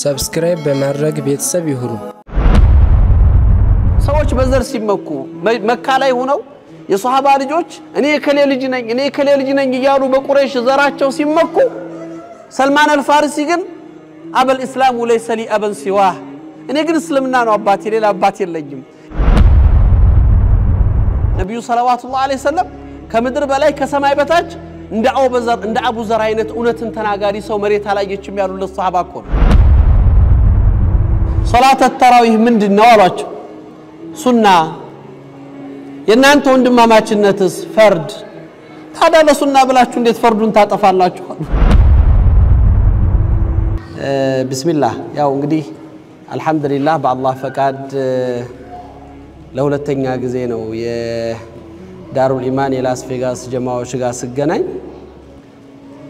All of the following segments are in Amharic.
ሰብስክራይብ በማድረግ ቤተሰብ ይሁኑ ሰዎች በዘር ሲመኩ መካ ላይ ሆነው የሷሃባ ልጆች እኔ የከሌ ልጅ ነኝ እያሉ በቁረይሽ ዘራቸው ሲመኩ ሰልማን አልፋሪሲ ግን አበል እስላሙ ለይሰ ሊ አበን ሲዋህ እኔ ግን እስልምና ነው አባቴ ሌላ አባቴ የለኝም ነብዩ ሰለላሁ ዐለይሂ ወሰለም ከምድር በላይ ከሰማይ በታች እንደ አቡ ዘር አይነት እውነትን ተናጋሪ ሰው መሬት አላየችም ያሉ ለሷሃባ እኮ ሶላተ ተራዊህ ምንድነው አሏቸው ሱና የናንተ ወንድማማችነትስ ፈርድ ታዲያ ለሱና ብላችሁ እንዴት ፈርዱን ታጠፋላችሁ ቢስሚላህ ያው እንግዲህ አልহামዱሊላህ በአላህ ፈቃድ ለሁለተኛ ጊዜ ነው የዳሩል ኢማን የላስ ቬጋስ ጀማዓዎች ጋር ስገናኝ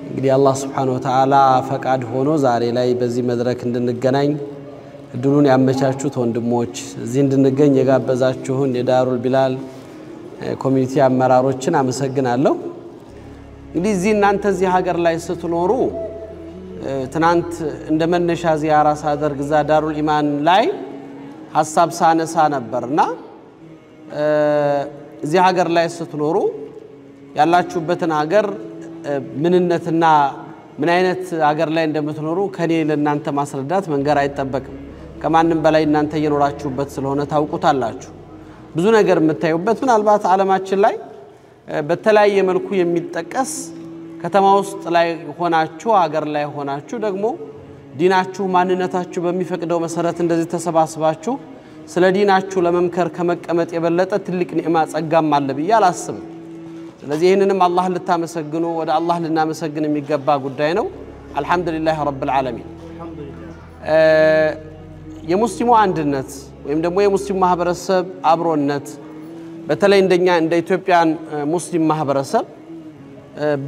እንግዲህ አላህ Subhanahu Wa Ta'ala ፈቃድ ሆኖ ዛሬ ላይ በዚህ መድረክ እንድንገናኝ እድሉን ያመቻቹት ወንድሞች እዚህ እንድንገኝ የጋበዛችሁን የዳሩል ቢላል ኮሚኒቲ አመራሮችን አመሰግናለሁ እንግዲህ እዚህ እናንተ እዚህ ሀገር ላይ ስትኖሩ ትናንት እንደመነሻ ዚያራ ሳደርግ ዛ ዳሩል ኢማን ላይ ሐሳብ ሳነሳ ነበርና እዚህ ሀገር ላይ ስትኖሩ ያላችሁበትን ሀገር ምንነትና ምን አይነት ሀገር ላይ እንደምትኖሩ ከኔ ለእናንተ ማስረዳት መንገር አይተበቅም ከማንም በላይ እናንተ እየኖራችሁበት ስለሆነ ታውቁታላችሁ ብዙ ነገር የምታዩበት ምናልባት ዓለማችን ላይ በተለያየ መልኩ የሚጠቀስ ከተማ ውስጥ ላይ ሆናችሁ ሀገር ላይ ሆናችሁ ደግሞ ዲናችሁ ማንነታችሁ በሚፈቅደው መሰረት እንደዚህ ተሰባስባችሁ ስለ ዲናችሁ ለመምከር ከመቀመጥ የበለጠ ትልቅ ኒዕማ ጸጋም አለ ብዬ አላስብም ስለዚህ ይሄንንም አላህ ልታመሰግኑ ወደ አላህ ልናመሰግን የሚገባ ጉዳይ ነው አልহামዱሊላህ ረብል ዓለሚን የሙስሊሙ አንድነት ወይም ደግሞ የሙስሊም ማህበረሰብ አብሮነት በተለይ እንደኛ እንደ ኢትዮጵያን ሙስሊም ማህበረሰብ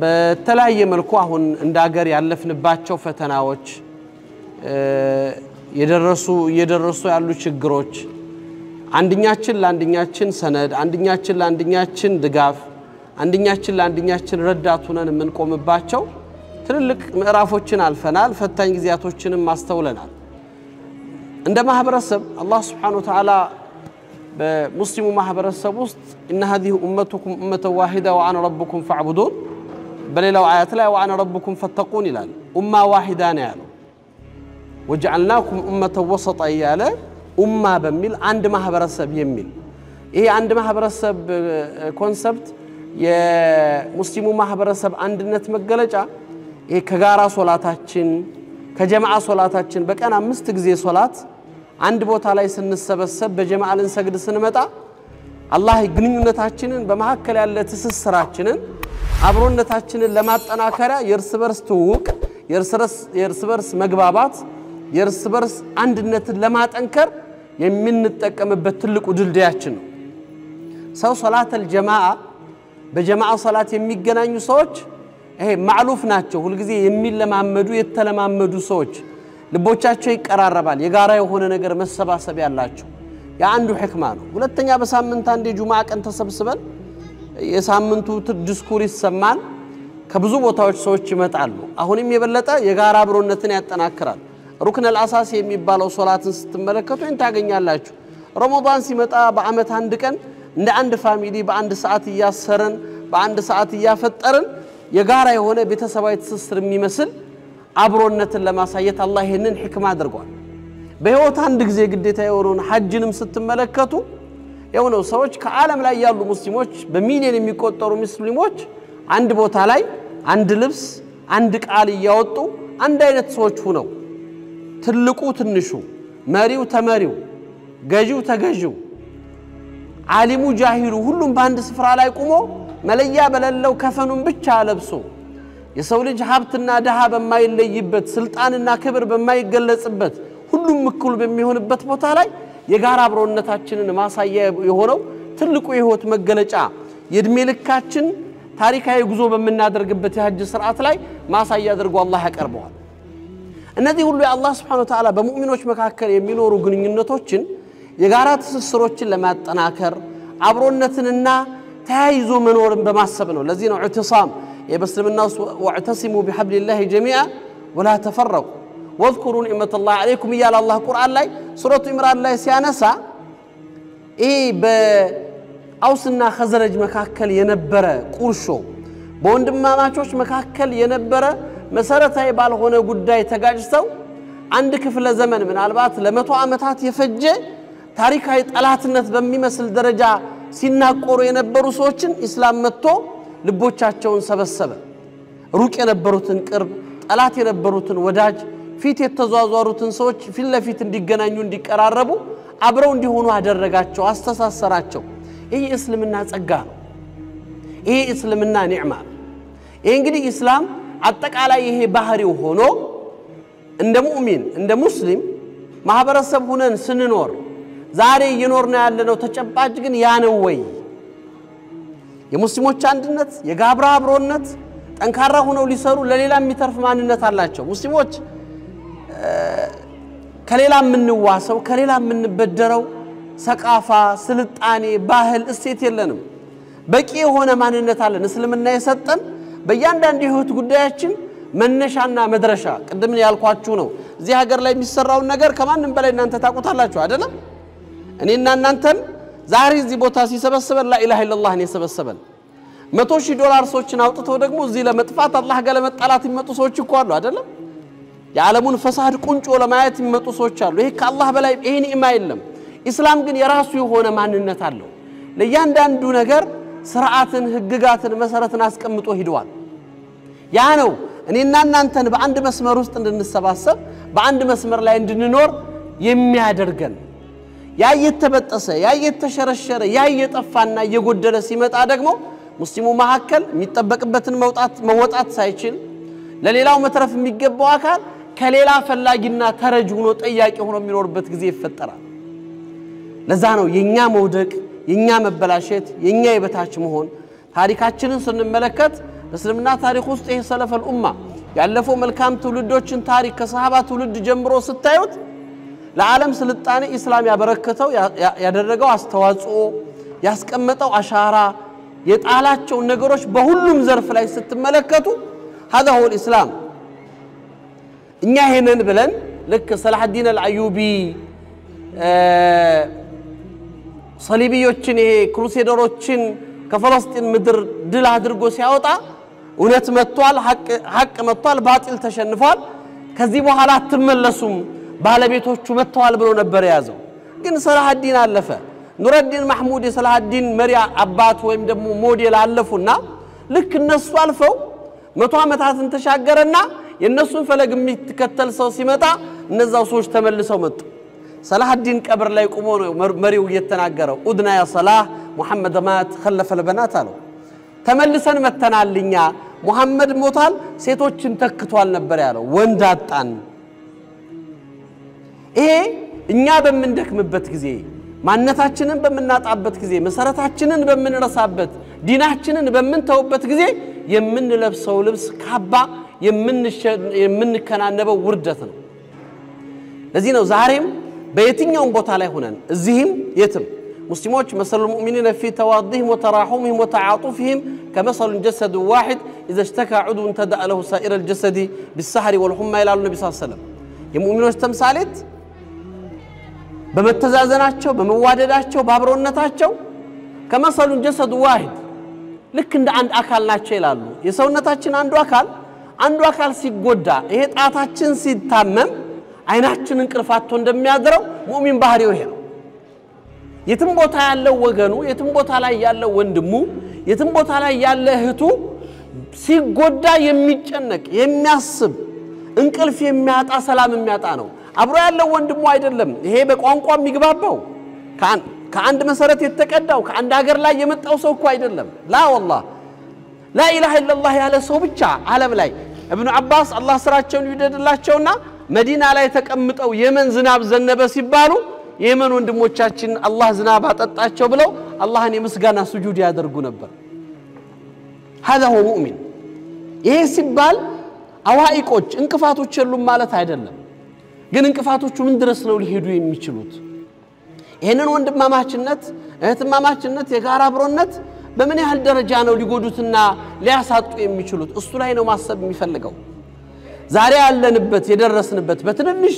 በተለያየ መልኩ አሁን እንደ ሀገር ያለፍንባቸው ፈተናዎች እየደረሱ ያሉ ችግሮች አንድኛችን ለአንድኛችን ሰነድ አንድኛችን ለአንድኛችን ድጋፍ አንድኛችን ለአንድኛችን ረዳት ሆነን የምንቆምባቸው ትልልቅ ምዕራፎችን አልፈናል ፈታኝ ጊዜያቶችንም ማስተውለናል እንደ ማህበረሰብ አላህ Subhanahu Wa Ta'ala በሙስሊሙ ማህበረሰብ ውስጥ ان هذه امتكم امه واحده وانا ربكم فاعبدون በሌላው አያት ላይ وانا ربكم فاتقون ይላል ኡማ ዋሂዳ ነው ያለው وجعلناكم امه وسطا ያለ ኡማ በሚል አንድ ማህበረሰብ የሚል ይሄ አንድ ማህበረሰብ ኮንሰፕት የሙስሊሙ ማህበረሰብ አንድነት መገለጫ ይሄ ከጋራ ሶላታችን ከጀማዓ ሶላታችን በቀን 5 ጊዜ ሶላት አንድ ቦታ ላይ ስንሰበሰብ በጀማዓ ልንሰግድ ስንመጣ አላህ ግንኙነታችንን በመሐከል ያለ ትስስራችንን አብሮነታችንን ለማጠናከሪያ የርስ በርስ ትውውቅ የርስ በርስ መግባባት የርስ በርስ አንድነትን ለማጠንከር የምንጠቀምበት ትልቁ ድልድያችን ነው ሰው ሶላተል ጀማዓ በጀማዓ ሶላት የሚገናኙ ሰዎች ይሄ ማዕሉፍ ናቸው ሁሉ ጊዜ የሚለማመዱ የተለማመዱ ሰዎች ልቦቻቸው ይቀራረባል የጋራ የሆነ ነገር መሰባሰብ ያላቸው ያንዱ ህክማ ነው ሁለተኛ በሳምንት አንዴ ጁማዓ ቀን ተሰብስበን የሳምንቱ ዲስኩር ይሰማል ከብዙ ቦታዎች ሰዎች ይመጣሉ አሁንም የበለጠ የጋራ አብሮነትን ያጠናክራል ሩክን አልአሳስ የሚባለው ሶላትን ስትመለከቱ እንታገኛላችሁ ረመዳን ሲመጣ በአመት አንድ ቀን እንደ አንድ ፋሚሊ በአንድ ሰዓት ያሰረን በአንድ ሰዓት ያፈጠርን የጋራ የሆነ ቤተሰባዊ ትስስር የሚመስል አብሮነትን ለማሳየት አላህ ይሄንን ህክማ አድርጓል በህይወት አንድ ጊዜ ግዴታ የሆነውን ሐጅንም ስትመለከቱ የሆነው ሰዎች ከዓለም ላይ ያሉ ሙስሊሞች በሚሊዮን የሚቆጠሩ ሙስሊሞች አንድ ቦታ ላይ አንድ ልብስ አንድ ቃል ያወጡ አንድ አይነት ሰዎች ሆነው ትልቁ ትንሹ መሪው ተመሪው ገዢው ተገዢው ዓሊሙ ጃሂሉ ሁሉም በአንድ ስፍራ ላይ ቆሞ መለያ በለለው ከፈኑን ብቻ ለብሶ የሰው ልጅ ሀብትና ደሃ በማይለይበት ስልጣንና ክብር በማይገለጽበት ሁሉም እኩል በሚሆንበት ቦታ ላይ የጋራ አብሮነታችንን ማሳያ የሆነው ትልቁ የህይወት መገለጫ የእድሜ ልካችን ታሪካዊ ጉዞ በመናደርግበት የሐጅ ሥርዓት ላይ ማሳያ አድርጎ አላህ ያቀርበዋል እነዚህ ሁሉ የአላህ Subhanahu Wa Ta'ala በሙእሚኖች መካከል የሚኖሩ ግንኙነቶችን የጋራ ትስስሮችን ለማጠናከር አብሮነትንና ተያይዞ መኖርን በማሰብ ነው ለዚህ ነው ኢዕቲሳም የበስልምና ወዕተሲሙ ቢሐብሊላሂ ጀሚዓ ወላ ተፈረቁ واذكروا نعمة الله عليكم يا الله القرآن لاي سورة عمران لاي سيانسا በአውስና ኸዘረጅ መካከል የነበረ ቁርሾ በወንድማማቾች መካከል የነበረ መሰረታዊ ባልሆነ ጉዳይ ተጋጭተው አንድ ክፍለ ዘመን ምናልባት ለመቶ ዓመታት የፈጀ ታሪካዊ ጠላትነት በሚመስል ደረጃ ሲናቆሩ የነበሩ ሰዎችን እስላም መጥቶ ልቦቻቸውን ሰበሰበ ሩቅ የነበሩትን ቅርብ ጠላት የነበሩትን ወዳጅ ፊት የተዟዟሩትን ሰዎች ፊት ለፊት እንዲገናኙ እንዲቀራረቡ አብረው እንዲሆኑ አደረጋቸው አስተሳሰራቸው ይሄ እስልምና ጸጋ ነው ይሄ እስልምና ኒዕማ ይሄ እንግዲህ እስላም አጠቃላይ ይሄ ባህሪው ሆኖ እንደ ሙእሚን እንደ ሙስሊም ማህበረሰብ ሆነን ስንኖር ዛሬ እየኖርና ያለነው ተጨባጭ ግን ያ ነው ወይ የሙስሊሞች አንድነት የጋብራ አብሮነት ጠንካራ ሆነው ሊሰሩ ለሌላ የሚተርፍ ማንነት አላቸው ሙስሊሞች ከሌላ ምንዋሰው ከሌላ ምንበደረው ሰቃፋ ስልጣኔ ባህል እሴት የለንም በቂ የሆነ ማንነት አለን እስልምና የሰጠን በእያንዳንዱ ህይወት ጉዳያችን መነሻና መድረሻ ቅድም ያልኳችሁ ነው እዚህ ሀገር ላይ የሚሰራው ነገር ከማንም በላይ እናንተ ታውቁታላችሁ አይደለም እኔና እናንተም ዛሬ እዚህ ቦታ ሲሰበሰበን لا اله الا الله ነው የሰበሰበን $100,000 ሰዎችን አውጥተው ደግሞ እዚህ ለመጥፋት አላህ ጋር ለመጣላት የሚመጡ ሰዎች እኮ አሉ አይደለም የዓለሙን ፈሳድ ቁንጮ ለማየት የሚመጡ ሰዎች አሉ ይሄ ከአላህ በላይ ይሄ ኒዕማ የለም እስላም ግን የራሱ የሆነ ማንነት አለው ለእያንዳንዱ ነገር ስርዓትን ህግጋትን መሰረትን አስቀምጦ ሄዷል ያ ነው እኔና እናንተን በአንድ መስመር ውስጥ እንድንሰባሰብ በአንድ መስመር ላይ እንድንኖር የሚያደርገን ያ የተበጠሰ ያ የተሸረሸረ ያ የጠፋና የጎደለ ሲመጣ ደግሞ ሙስሊሙ መሐከል የሚጠበቅበትን መውጣት ሳይችል ለሌላው መትረፍ የሚገባው አካል ከሌላ ፈላጊና ተረጅ ሆኖ ጠያቂ ሆኖ የሚኖርበት ጊዜ ይፈጠራል ለዛ ነው የኛ መውደቅ የኛ መበላሸት የኛ የበታች መሆን ታሪካችንን ስንመለከት በእስልምና ታሪክ ውስጥ ይሄ ሰለፈል ኡማ ያለፈው መልካም ትውልዶችን ታሪክ ከሰሃባ ትውልድ ጀምሮ ስታዩት ለዓለም ስልጣኔ እስላም ያበረከተው ያደረገው አስተዋጽኦ ያስቀመጠው አሻራ የጣላቸው ነገሮች በሁሉም ዘርፍ ላይ ስትመለከቱ هذا هو الإسلام እኛ ሄነን ብለን ልክ ሰላህ الدين الأيوبي ሰሊቢዮችን ይሄ ክሩሴደሮችን ከፍልስጤም ምድር ድል አድርጎ ሲያወጣ እውነት መጥቷል ሐቅ መጥቷል ባጢል ተሸንፏል ከዚህ በኋላ አትመለሱም ባለቤቶቹ መጥተዋል ብሎ ነበር ያዘው ግን ሰላህ الدين አለፈ ኑረዲን ማህሙድ የሰላህ الدين መሪያ አባት ወይም ደግሞ ሞዴል አለፉና ልክ እነሱ አልፈው 100 ዓመታትን ተሻገረና የነሱን ፈለግ የሚተከተል ሰው ሲመጣ እነዛው ሰዎች ተመልሰው መጡ ሰላህ الدين ቀብር ላይ ቆሞ ነው መሪው እየተናገረው ኡድና ያ ሰላህ ሙሐመድ ማት خلف البنات አለው ተመልሰን መተናልኛ ሙሐመድ ሞታል ሴቶችን ተክቷል ነበር ያለው ወንድ አጣን ይሄ እኛ በመንደክምበት ጊዜ ማንነታችንን በመናጣበት ጊዜ መሰረታችንን በመንረሳበት ዲናችንን በመንተውበት ጊዜ የምንለብሰው ልብስ ካባ የምንከናነበው ውርደት ነው ለዚህ ነው ዛሬም በየትኛውም ቦታ ላይ ሆነን እዚህም የትም مسلموش مثل المؤمنين في تواضهم وتراحمهم وتعاطفهم كمثل الجسد واحد إذا اشتكى عضو تدأ له سائر الجسد بالسحر والحمى إلى النبي صلى الله عليه وسلم يمؤمنون تمثالت بمتزازناتشو بموادداتشو بابرونتاتشو كمثل الجسد واحد ልክ እንደ አንድ አካል ናቸው ይላሉ የሰውነታችን አንዱ አካል ሲጎዳ ይሄ ጣታችን ሲታመም አይናችን እንቅልፋቶ እንደሚያድረው ሙእሚን ባህሪው ይሄ ነው የትም ቦታ ያለው ወገኑ የትም ቦታ ላይ ያለው ወንድሙ የትም ቦታ ላይ ያለ እህቱ ሲጎዳ የሚጨነቅ የሚያስብ እንቅልፍ የሚያጣ ሰላም የሚያጣ ነው አብሮ ያለው ወንድሙ አይደለም ይሄ በቋንቋ የሚግባባው ከአንድ መሰረት የተቀዳው ከአንድ ሀገር ላይ የመጣው ሰው እኮ አይደለም لا والله لا اله الا الله ያለ ሰው ብቻ ዓለም ላይ ኢብኑ አባስ አላህ ስራቸውን ይወደድላቸውና መዲና ላይ ተቀምጠው የመን ዝናብ ዘነበ ሲባሉ የመን ወንድሞቻችን አላህ ዝናብ አጠጣቸው ብለው አላህን የምስጋና ስጁድ ያደርጉ ነበር هذا هو مؤمن ይሄ ሲባል አዋኢቆች እንቅፋቶች የሉም ማለት አይደለም ግን እንቅፋቶቹ ምን ድረስ ነው ሊሄዱ የሚችሉት ይሄንን ወንድማማችነት እህትማማችነት የጋራ አብሮነት በምን ያህል ደረጃ ነው ሊጎዱትና ሊያሳጡ የሚችሉት እሱ ላይ ነው ማሰብ የሚፈልገው ዛሬ ያለንበት የደረስንበት በትንንሽ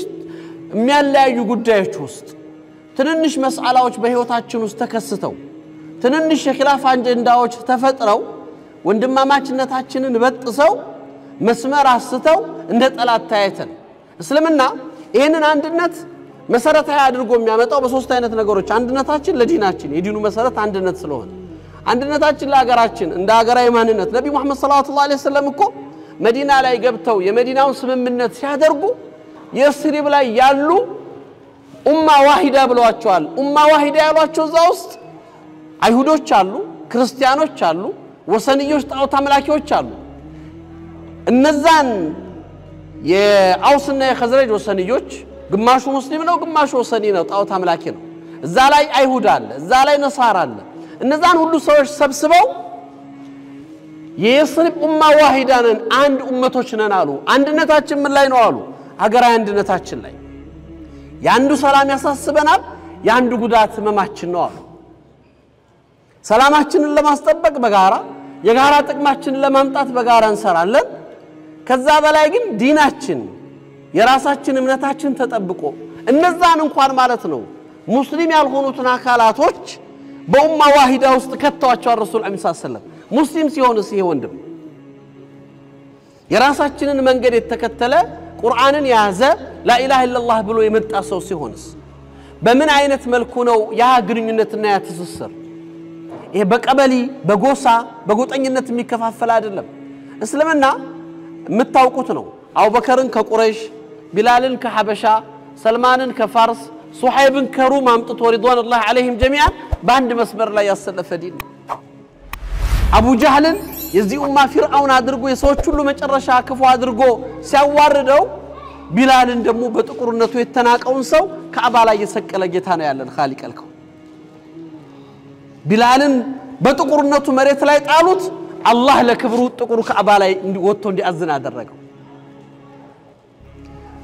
የሚያለያዩ ጉዳዮች ውስጥ ትንንሽ መስአላዎች በህይወታችን ውስጥ ተከስተው ትንንሽ የኺላፍ አጀንዳዎች ተፈጥረው ወንድማማችነታችንን በጥሰው መስመር አስተው እንደ ጠላት ታይተን እስልምና ይሄንን አንድነት መሰረታዊ አድርጎ የሚያመጣው በሶስት አይነት ነገሮች አንድነታችን ለዲናችን የዲኑ መሰረት አንድነት ስለሆነ አንድነታችን ለሀገራችን እንደ ሀገራዊ ማንነት ነብዩ መሐመድ ሰለላሁ ዐለይሂ ወሰለም እኮ መዲና ላይ ገብተው የመዲናውን ስምምነት ሲያደርጉ የስሪብ ላይ ያሉ ኡማ ዋሂዳ ብለዋቸዋል ኡማ ዋሂዳ ያሏቸው ዛውስጥ አይሁዶች አሉ ክርስቲያኖች አሉ ወሰንዮች ጣዖት አምላኪዎች አሉ እነዛን የአውስና የኸዝረጅ ወሰንዮች ግማሹ ሙስሊም ነው ግማሹ ወሰኒ ነው ጣዖት አምላኪ ነው እዛ ላይ አይሁድ አለ እዛ ላይ ነሳራ አለ እነዛን ሁሉ ሰዎች ሰብስበው የስሪብ ኡማ ዋሂዳ ነን አንድ ኡመቶች ነን አሉ አንድነታችን ምን ላይ ነው አሉ ሀገራዊ አንድነታችን ላይ ያንዱ ሰላም ያሳስበናል ያንዱ ጉዳት መማችን ነው አሉ ሰላማችንን ለማስጠበቅ በጋራ የጋራ ጥቅማችንን ለማምጣት በጋራ እንሰራለን ከዛ በላይ ግን ዲናችን የራሳችን እምነታችን ተጠብቆ እነዛን እንኳን ማለት ነው ሙስሊም ያልሆኑትን አካላቶች በኡማ ዋሂዳ ውስጥ ከተዋቸው ረሱል ሰለላሁ ዐለይሂ ወሰለም ሙስሊም ሲሆንስ ይሄ ወንድም የራሳችንን መንገድ የተከተለ ቁርአንን ያዘ ላ ኢላሃ ኢላላህ ብሎ የመጣ ሰው ሲሆንስ በምን አይነት መልኩ ነው ያ ግንኙነትና ያ ትስስር ይሄ በቀበሊ በጎሳ በጎጠኝነት የሚከፋፈል አይደለም እስልምና የምታውቁት ነው አቡበከርን ከቁረይሽ ቢላልን ከሐበሻ ሰልማንን ከፋርስ ሱሐይብን ከሩም አምጥቶ ሪድዋኑላህ ዐለይሂም ጀሚዓን በአንድ መስመር ላይ ያሰለፈ ዲን አቡ ጀህልን የዚህ ኡማ ፊርዓውን አድርጎ የሰዎች ሁሉ መጨረሻ ክፉ አድርጎ ሲያዋርደው ቢላልን ደግሞ በጥቁርነቱ የተናቀውን ሰው ከአባ ላይ የሰቀለ ጌታ ነው ያለን ኻሊቅ አልከው ቢላልን በጥቁርነቱ መሬት ላይ ጣሉት አላህ ለክብሩ ጥቁሩ ከአባ ላይ ወጥቶ እንዲያዝና አደረገው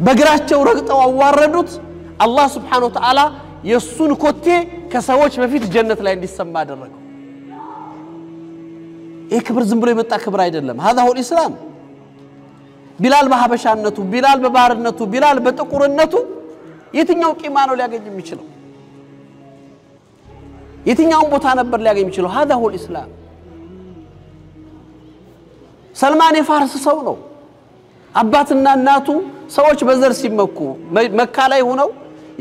በግራቸው ረግጠው አዋረዱት አላህ Subhanahu Wa Ta'ala የሱን ኮቴ ከሰዎች በፊት ጀነት ላይ እንዲሰማ አደረገው ይሄ ክብር ዝም ብሎ የመጣ ክብር አይደለም هذا هو الاسلام ቢላል በሐበሻነቱ ቢላል በባርነቱ ቢላል በጥቁርነቱ የትኛው ቂማ ነው ሊያገኝ የሚችለው የትኛው ቦታ ነበር ሊያገኝ የሚችለው هذا هو الاسلام ሰልማን የፋርስ ሰው ነው አባትና እናቱ ሰዎች በዘር ሲመኩ መካ ላይ ሆነው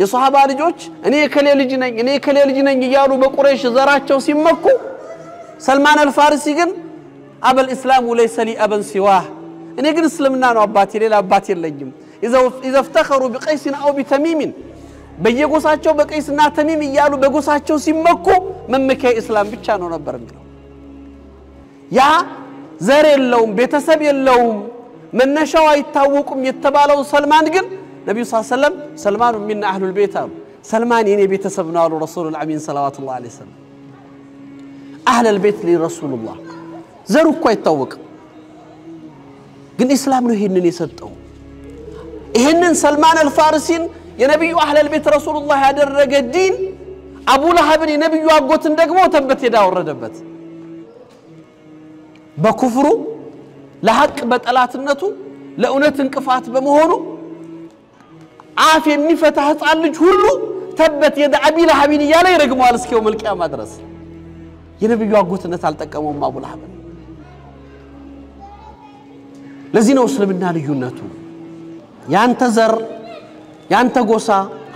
የሷሃባ ልጆች እኔ ከሌ ልጅ ነኝ ይያሉ በቁረይሽ ዘራቸው ሲመኩ ሰልማን አልፋሪሲ ግን አበል እስላሙ ليس لي ابا سواه እኔ ግን እስልምና ነው አባቴ ሌላ አባቴ የለኝም اذا افتخروا بقيس او بتميم በየጎሳቸው በቀይስና ተሚም ይያሉ በጎሳቸው ሲመኩ መመከይ እስላም ብቻ ነው ነበር የሚለው ያ ዘር የለውም ቤተሰብ የለውም መነሻው አይታወቁም የተባለው ሰልማን ግን ነብዩ ሰለላሁ ዐለይሂ ወሰለም ሰልማን من اهل البيت አሉ ሰልማን የኔ ቤተሰብ ነው አሉ ረሱል አሚን ሰለላሁ ዐለይሂ ወሰለም اهل البيت لرسول الله ዘሩ እኮ አይታወቅም ግን እስላም ነው ይሄንን የሰጠው ይሄንን ሰልማን አልፋሪሲን የነብዩ اهل البيت ረሱልላህ ያደረገ ዲን አቡ ለሃብን የነብዩ አጎትን ደግሞ ተበት የዳወረደበት በኩፍሩ ለሐቅ በጠላትነቱ ለኡነት እንቅፋት በመሆኑ አፍ የሚፈታ ህፃን ልጅ ሁሉ ተበት የደ አቢ ለሃብን ይያለ ይረግማል እስከው መልቂያማ ድረስ የነብዩ አጎትነት አልጠቀመውም አቡ ለሃብ ለዚህ ነው እስልምና ልዩነቱ ያንተ ዘር ያንተ ጎሳ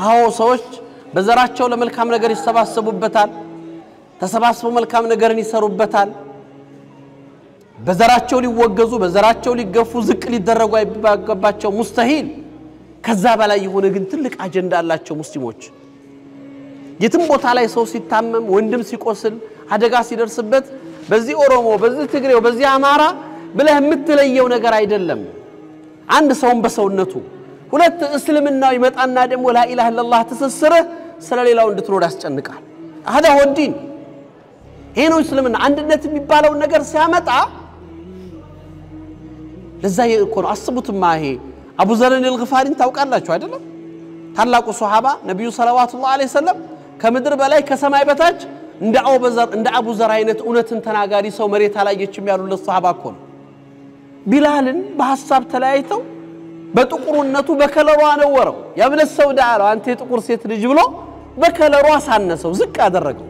ሃው ሰዎች በዘራቸው ለመልካም ነገር ይሰባሰቡበታል ተሰባስበው መልካም ነገርን ይሰሩበታል በዘራቸው ሊወገዙ በዘራቸው ሊገፉ ዝቅ ሊደረጉ አይባባቸው ሙስተሂል ከዛ በላይ የሆነ ግን ትልቅ አጀንዳ አላቸው ሙስሊሞች የትም ቦታ ላይ ሰው ሲታመም ወንድም ሲቆስል አደጋ ሲደርስበት በዚህ ኦሮሞ በዚህ ትግሬው በዚህ አማራ ብለህ የምትለየው ነገር አይደለም አንድ ሰውን በሰውነቱ ሁለት እስልምናው ይመጣና ደግሞ ላ ኢላሃ ኢላላህ ተሰሰረ ስለሌላው እንድትኖር ያስጨንቃል هذا هو الدين ይሄ ነው እስልምና አንድነት የሚባለው ነገር ሲያመጣ ለዛ ይኮን አስቡትማ ይሄ አቡ ዘርን الغفارين ታውቃላችሁ አይደለም ታላቁ ሱሐባ ነብዩ ሰለላሁ ዐለይሂ ወሰለም ከምድር በላይ ከሰማይ በታች እንደ አቡ ዘር አይነት እውነትን ተናጋሪ ሰው መሬት አላየችም ያሉለት ሱሐባ እኮ ነው ቢላልን በሐሳብ ተለያይተው በጥቁርነቱ በከለሯ አነወረው ያብለ ሰውዳ አለው አንተ የጥቁር ሴት ልጅ ብሎ በከለሯ ሳነሰው ዝቅ አደረገው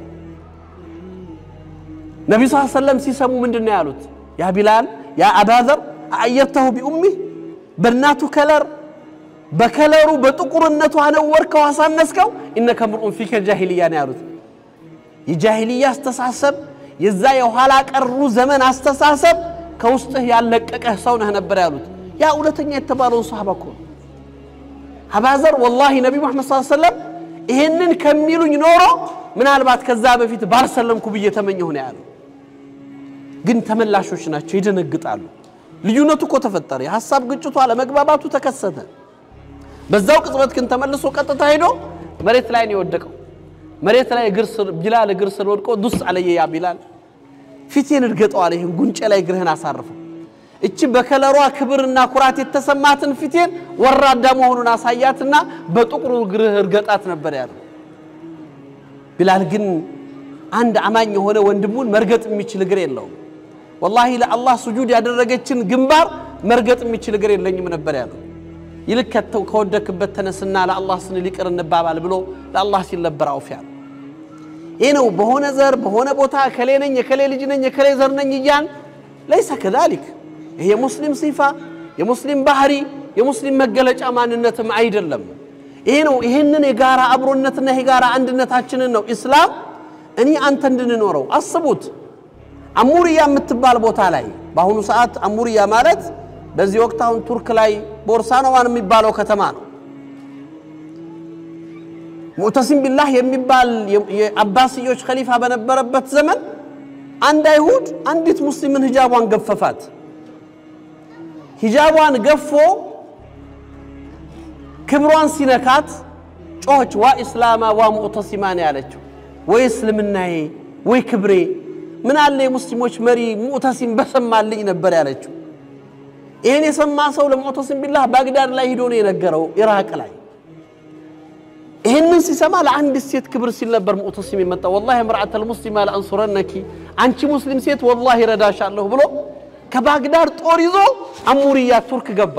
ነብዩ ሰለላሁ ዐለይሂ ወሰለም ሲሰሙ ምንድነው ያሉት ያ ቢላል ያ አባዘር አየተሁ ቢኡሚ በእናቱ ከለር በከለሩ በጥቁርነቱ አነወርከው አሳነስከው ኢነከ ምርኡን ፊከ ጃሂልያ ነው ያሉት የጃሂልያ አስተሳሰብ የዛ የኋላ ቀሩ ዘመን አስተሳሰብ ከውስጥህ ያለቀቀህ ሰው ነበር ያሉት ያ እውነተኛ የተባለው ሱሐባ እኮ አባዘር ወላሂ ነብዩ መሐመድ ሰለላሁ ዐለይሂ ወሰለም ይሄንን ከሚሉኝ ኖሮ ምናልባት ከዛ በፊት ባልሰለምኩ በየተመኘሁ ነው ያለው ግን ተመላሾች ናቸው ይደነግጣሉ ልዩነቱ እኮ ተፈጠረ የሐሳብ ግጭቱ አለመግባባቱ ተከሰተ በዛው ቅጽበት ግን ተመልሶ ቀጥታ ሄዶ መሬት ላይ ነው የወደቀው መሬት ላይ ቢላል እግር ስር ወድቆ ዱስ አለየ ያ ቢላል ፊቴን እርገጠው አለ ይሄን ጉንጬ ላይ እግርህን አሳርፈው እቺ በከለሯ ክብርና ኩራት የተሰማትን ፊቴን ወራዳ መሆኑን አሳያትና በጥቁሩ እግርህ እርገጣት ነበር ያለው ቢላል ግን አንድ አማኝ የሆነ ወንድሙን መርገጥ የሚችል እግር የለውም والله ለአላህ ስጁድ ያደረገችን ግንባር መርገጥ የሚችል እግር የለኝም ነበር ያለው ይልከተው ከወደክበት ተነስና ለአላህ ስንል ይቅር እንባባል ብሎ ለአላህ ሲል ነበር አውፍ ያለው ይሄ ነው በሆነ ዘር በሆነ ቦታ ከሌ ነኝ የከሌ ልጅ ነኝ የከሌ ዘር ነኝ ይያን ليس كذلك ይሄ ሙስሊም ሲፋ የሙስሊም ባህሪ የሙስሊም መገለጫ ማንነትም አይደለም ይሄ ነው ይሄንን የጋራ አብሮነትና የጋራ አንድነታችንን ነው እስላም እኔ አንተ እንድንኖረው አስቡት አሙሪያ የምትባል ቦታ ላይ በአሁኑ ሰዓት አሙሪያ ማለት በዚህ ወቅት አሁን ቱርክ ላይ ቦርሳኖዋን የሚባለው ከተማ ነው ሙዕተሲም ቢላህ የሚባል የአባሲዮች ኸሊፋ በነበረበት ዘመን አንድ አይሁድ አንዲት ሙስሊምን ሂጃቧን ገፈፋት ሂጃቧን ገፎ ክብሯን ሲነካት ጮች ዋ እስላማ ዋ ሙዕተሲማን ያለችው ወይ እስልምናዬ ወይ ክብሬ ምን አለ የሙስሊሞች መሪ ሙዕተሲም በሰማልኝ ነበር ያለችው ይሄን የሰማ ሰው ለሙዕተሲም ቢላህ ባግዳድ ላይ ሄዶ ነው የነገረው ኢራቅ ላይ ይሄንን ሲሰማ ለአንድ ሴት ክብር ሲል ነበር ሙዕተሲም የመጣው والله امرأة المسلمة لانصرنك አንቺ ሙስሊም ሴት والله ረዳሻለሁ ብሎ ከባግዳድ ጦር ይዞ አሙሪያ ቱርክ ገባ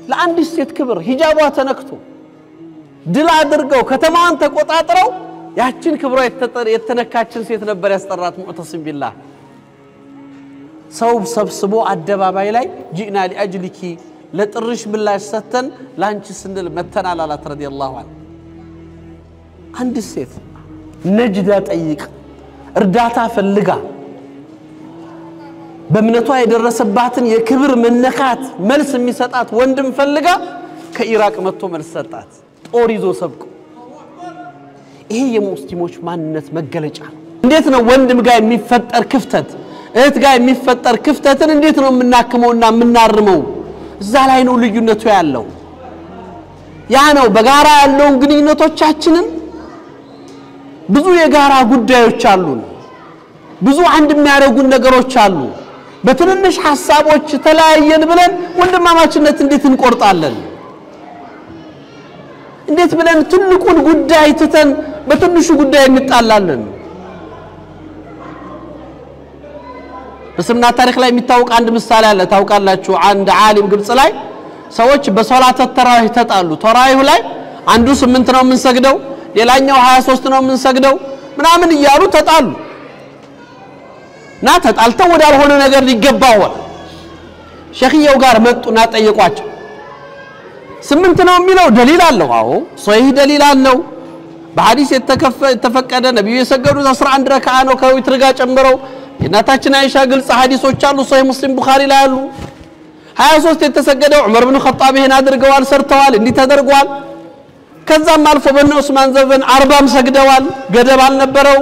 ለአንድ ሴት ክብር ሂጃቧ ተነክቶ ድል አድርገው ከተማዋን ተቆጣጥረው ያችን ክብሯ የተነካችን ሴት ነበር ያስጠራት ሙዕተሲም ቢላህ ሰው ሰብስቦ አደባባይ ላይ ጂና ሊአጅሊኪ ለጥርሽ ብላሽ ሰተን ላንቺ ስንል መተናል አላት ረዲየላሁ ዐንሁ አንድ ሴት ነጅዳ ጠይቅ እርዳታ ፈልጋ በእምነቷ የደረሰባትን የክብር መነካት መልስ የሚሰጣት ወንድም ፈልጋ ከኢራቅ መጥቶ መልስ ሰጣት ጦር ይዞ ሰብቆ ይሄ የሙስሊሞች ማንነት መገለጫ እንዴት ነው ወንድም ጋር የሚፈጠር ክፍተት እህት ጋር የሚፈጠር ክፍተትን እንዴት ነው የምናክመውና የምናርመው እዛ ላይ ነው ልዩነቱ ያለው ያ ነው በጋራ ያለውን ግንኙነቶቻችንን ብዙ የጋራ ጉዳዮች አሉን ብዙ አንድ የሚያደርጉን ነገሮች አሉ በትንንሽ ሐሳቦች ተለያየን ብለን ወንድማማችነት እንዴት እንቆርጣለን እንዴት ብለን ትልቁን ጉዳይ ትተን በትንሹ ጉዳይ እንጣላለን በስምና ታሪክ ላይ የሚታወቅ አንድ ምሳሌ አለ ታውቃላችሁ አንድ ዓሊም ግብጽ ላይ ሰዎች በሶላት ተራዊህ ተጣሉ ተራዊህ ላይ አንዱ 8 ነው የምንሰግደው ሌላኛው 23 ነው የምንሰግደው ምናምን ይያሉ ተጣሉ ና ተጣልተው ወዳልሆነ ነገር ሊገባው ሸኺየው ጋር መጡና ጠየቋቸው 8 ነው የሚለው ደሊል አለው አዎ ሶሂህ ደሊል አለው በሐዲስ የተፈቀደ ነብዩ የሰገዱት 11 ረካዓ ነው ከዊትር ጋር ጨምረው የናታችን አይሻ ግልጽ ሐዲሶች አሉ ሶሂህ ሙስሊም ቡኻሪ ላይ አሉ 23 የተሰገደው ዑመር ኢብኑ ኸጣብ ይሄን አድርገዋል ሰርተዋል እንዲህ ተደርጓል ከዛም አልፎ በነ ዑስማን ዘመን 40 ሰግደዋል ገደብ አልነበረው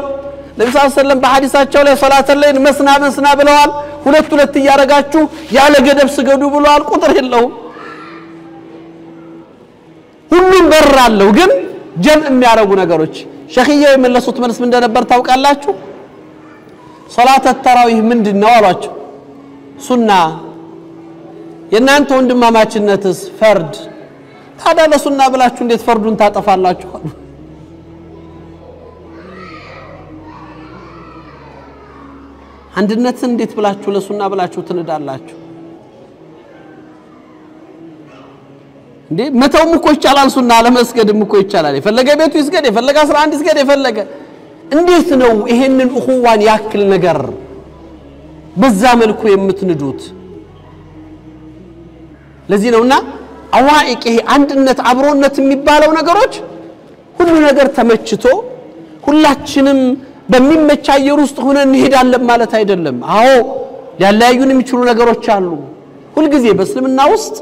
ነብዩ ሰለላሁ ዐለይሂ ወሰለም በሐዲሳቸው ላይ ሶላተል ለይል መስና ብለዋል ሁለት ያረጋችሁ ያለ ገደብ ስገዱ ብለዋል ቁጥር የለውም ሁሉም በራለው ግን ጀምዕ የሚያረጉ ነገሮች ሸኺየው የመለሱት መልስ ምን እንደነበር ታውቃላችሁ ሶላተ ተራዊህ ምንድነው አሏቸው ሱና የናንተ ወንድማማችነትስ ፈርድ ታዲያ ለሱና ብላችሁ እንዴት ፈርዱን ታጠፋላችሁ አንድነትን እንዴት ብላችሁ ለሱና ብላችሁ ትንዳላችሁ እንዴ መተውም እኮ ይቻላል ሱና ለመስገድም እኮ ይቻላል የፈለገ ቤቱ ይስገድ የፈለገ 11 ይስገድ የፈለገ እንዴት ነው ይሄንን እኹዋን ያክል ነገር በዛ መልኩ የምትንዱት ለዚህ ነውና አዋኢቅ ይሄ አንድነት አብሮነት የሚባለው ነገሮች ሁሉ ነገር ተመችቶ ሁላችንም በሚመቻየር ውስጥ ሆነን እንሄዳለን ማለት አይደለም አዎ ያለያዩን የሚችሉ ነገሮች አሉ ሁሉ ጊዜ በእስልምና ውስጥ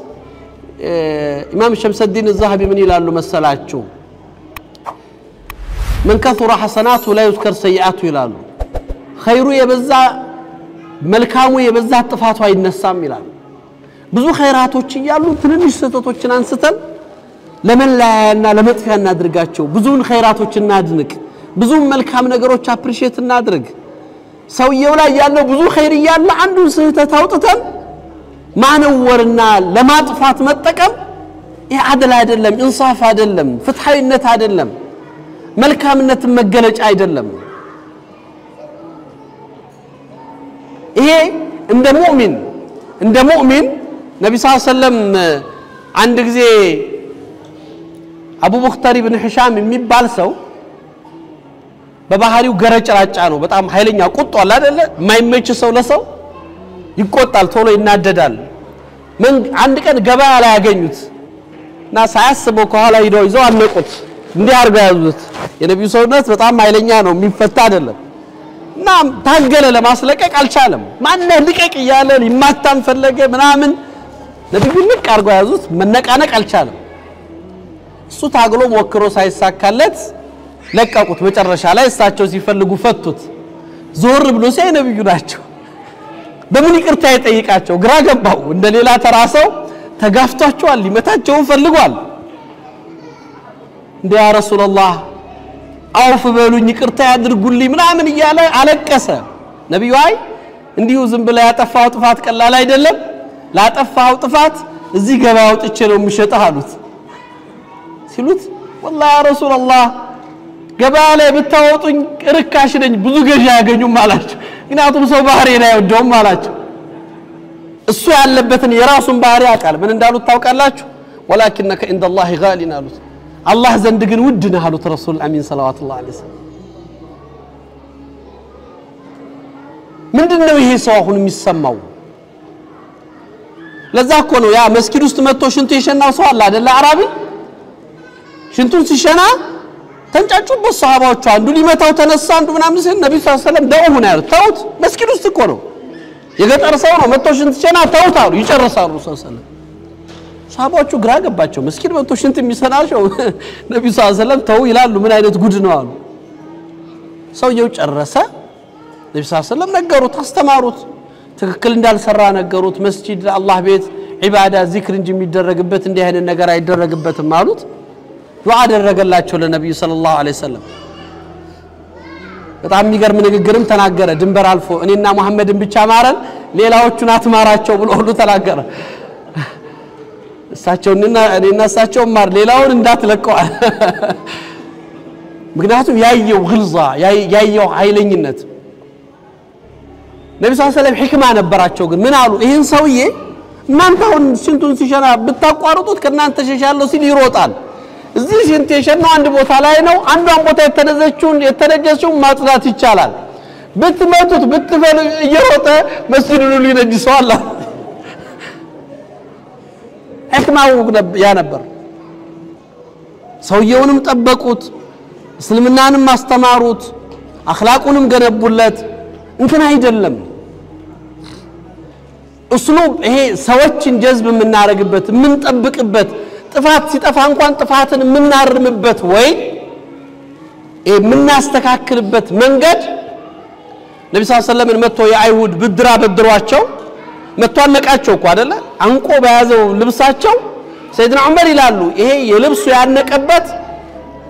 ኢማም ሸምሰዲን الذهبي ምን ይላሉ መሰላችሁ من كثر حسناته لا يذكر سيئاته ይላሉ خيሩ የበዛ መልካሙ የበዛ ጥፋቱ አይነሳም ይላሉ ብዙ ኸይራቶች ይያሉ ትንንሽ ስህተቶችን አንስተን ለመላያና ለመጥፊያ እናድርጋቸው ብዙውን ኸይራቶች እናድንቅ ብዙውን መልካም ነገሮች አፕሪሺየት እናድርግ ሰውየው ላይ ያለው ብዙ ኸይር ይያለ አንዱን ስህተት አውጥተን ማነወርና ለማጥፋት መጠቀም ይሄ አደል አይደለም ኢንሳፍ አይደለም ፍትሃዊነት አይደለም መልካምነት መገለጫ አይደለም ይሄ እንደ ሙእሚን ነብዩ ሰለላሁ ዐለይሂ ወሰለም አንድ ጊዜ አቡ ሙክታር ኢብኑ ሂሻም የሚባል ሰው በባህሪው ገረጭራጫ ነው በጣም ኃይለኛ ቁጣው አይደለ ማይመች ሰው ለሰው ይቆጣል ቶሎ ይናደዳል ምን አንድ ቀን ገበያ ላይ ያገኙት እና ሳያስበው ከኋላ ሄደው ይዘው አነቁት እንዲህ አርገው ያዙት የነብዩ ሰውነት በጣም ኃይለኛ ነው የሚፈታ አይደለም እና ታገለ ለማስለቀቅ አልቻለም ማን ልቀቅ ይያለ ሊማታም ፈለገ ምናምን ነብዩ ልቅ አርገው ያዙት መነቃነቅ አልቻለም እሱ ታግሎ ሞክሮ ሳይሳካለት ለቀቁት መጨረሻ ላይ እሳቸው ሲፈልጉ ፈቱት ዞር ብሎ ሲያይ ነብዩ ናቸው በምን ይቅርታ ይጠይቃቸው ግራ ገባው እንደሌላ ተራሰው ተጋፍቷቸዋል ሊመታቸው ፈልጓል እንደ ያ ረሱላህ አውፍ በሉኝ ይቅርታ ያድርጉልኝ ምናምን ይያለ አለቀሰ ነብዩ አይ እንዲሁ ዝም ብለ ያጠፋው ጥፋት ቀላል አይደለም ላጠፋው ጥፋት እዚህ ገባው ጥቼ ነው የሚሸጠው አሉት ሲሉት والله يا رسول الله ገበያ ላይ ብታወጡኝ ርካሽ ነኝ ብዙ ገዢ ያገኙም አላችሁ ምክንያቱም ሰው ባህሪ ነው ያወደውም አላችሁ እሱ ያለበትን የራሱን ባህሪ ያቃል ምን እንዳሉት ታውቃላችሁ ولكنك عند الله غالي አሉት አላህ ዘንድ ግን ውድ ነህ አሉት ረሱል አሚን ሰለላሁ ዐለይሂ ወሰለም ምንድነው ይሄ ሰው አሁን የሚሰማው ለዛ እኮ ነው ያ መስጊድ ውስጥ መጥቶ ሽንቱ የሸናው ሰው አለ አይደል አራቢ ሽንቱን ሲሸና ተንጫጩበት ሷሃባዎቹ አንዱ ሊመታው ተነሳ አንዱ ምናምን ሲል ነብዩ ሰለላሁ ዐለይሂ ወሰለም ደውሁ ነው ያሉት ተውት መስጊድ ውስጥ እኮ ነው የገጠር ሰው ነው መጥቶ ሽንት ሲሸና ተውት አሉ ይጨርሳሉ ሰለላሁ ዐለይሂ ወሰለም ሷሃባዎቹ ግራ ገባቸው መስጊድ መጥቶ ሽንት የሚሰናቸው ነብዩ ሰለላሁ ዐለይሂ ወሰለም ተው ይላሉ ምን አይነት ጉድ ነው አሉ ሰውየው ጨረሰ ነብዩ ሰለላሁ ዐለይሂ ወሰለም ነገሩት አስተማሩት ትክክል እንዳልሰራ ነገሩት መስጊድ አላህ ቤት ዒባዳ ዚክር እንጂ የሚደረግበት እንዲህ አይነት ነገር አይደረግበትም አሉት ዱዓ አደረገላቸው ለነብዩ ሰለላሁ ዐለይሂ ወሰለም በጣም የሚገርም ንግግርም ተናገረ ድንበር አልፎ እኔና መሐመድን ብቻ ማረን ሌላዎቹን አትማራቸው ብሎ ሁሉ ተናገረ እሳቸውና እኔና እሳቸው ማር ሌላውን እንዳትለቀው ምክንያቱም ያየው ግልዛ ያየው ኃይለኝነት ነብዩ ሰለላሁ ዐለይሂ ወሰለም ህክማ ነበራቸው ግን ምን አሉ ይሄን ሰውዬ እናንተውን ሽንቱን ሲሸና ብታቋርጡት ከናንተ ሸሻለው ሲል ይሮጣል እዚህ ሽንት የሸናው አንድ ቦታ ላይ ነው አንዷን ቦታ የተነጀችውን ማጽዳት ይቻላል ብትመቱት ብትፈሉ እየሮጠ መስጊዱን ሊነጅሰዋል ህክማው ያ ነበር ሰውየውንም ጠበቁት እስልምናንም ማስተማሩት አኽላቁንም ገነቡለት እንትን አይደለም እስሉብ ይሄ ሰዎችን ጀዝብ የምናረግበት የምንጠብቅበት ጥፋት ሲጠፋ እንኳን ጥፋትን የምናርምበት ወይ የምናስተካክልበት መንገድ ነብዩ ሰለላሁ ዐለይሂ ወሰለም መጥቶ የአይሁድ ብድራ በድሯቸው መጥቶ አነቃቸው እኮ አይደለ አንቆ በያዘው ልብሳቸው ሰይድና ዑመር ይላሉ ይሄ የልብሱ ያነቀበት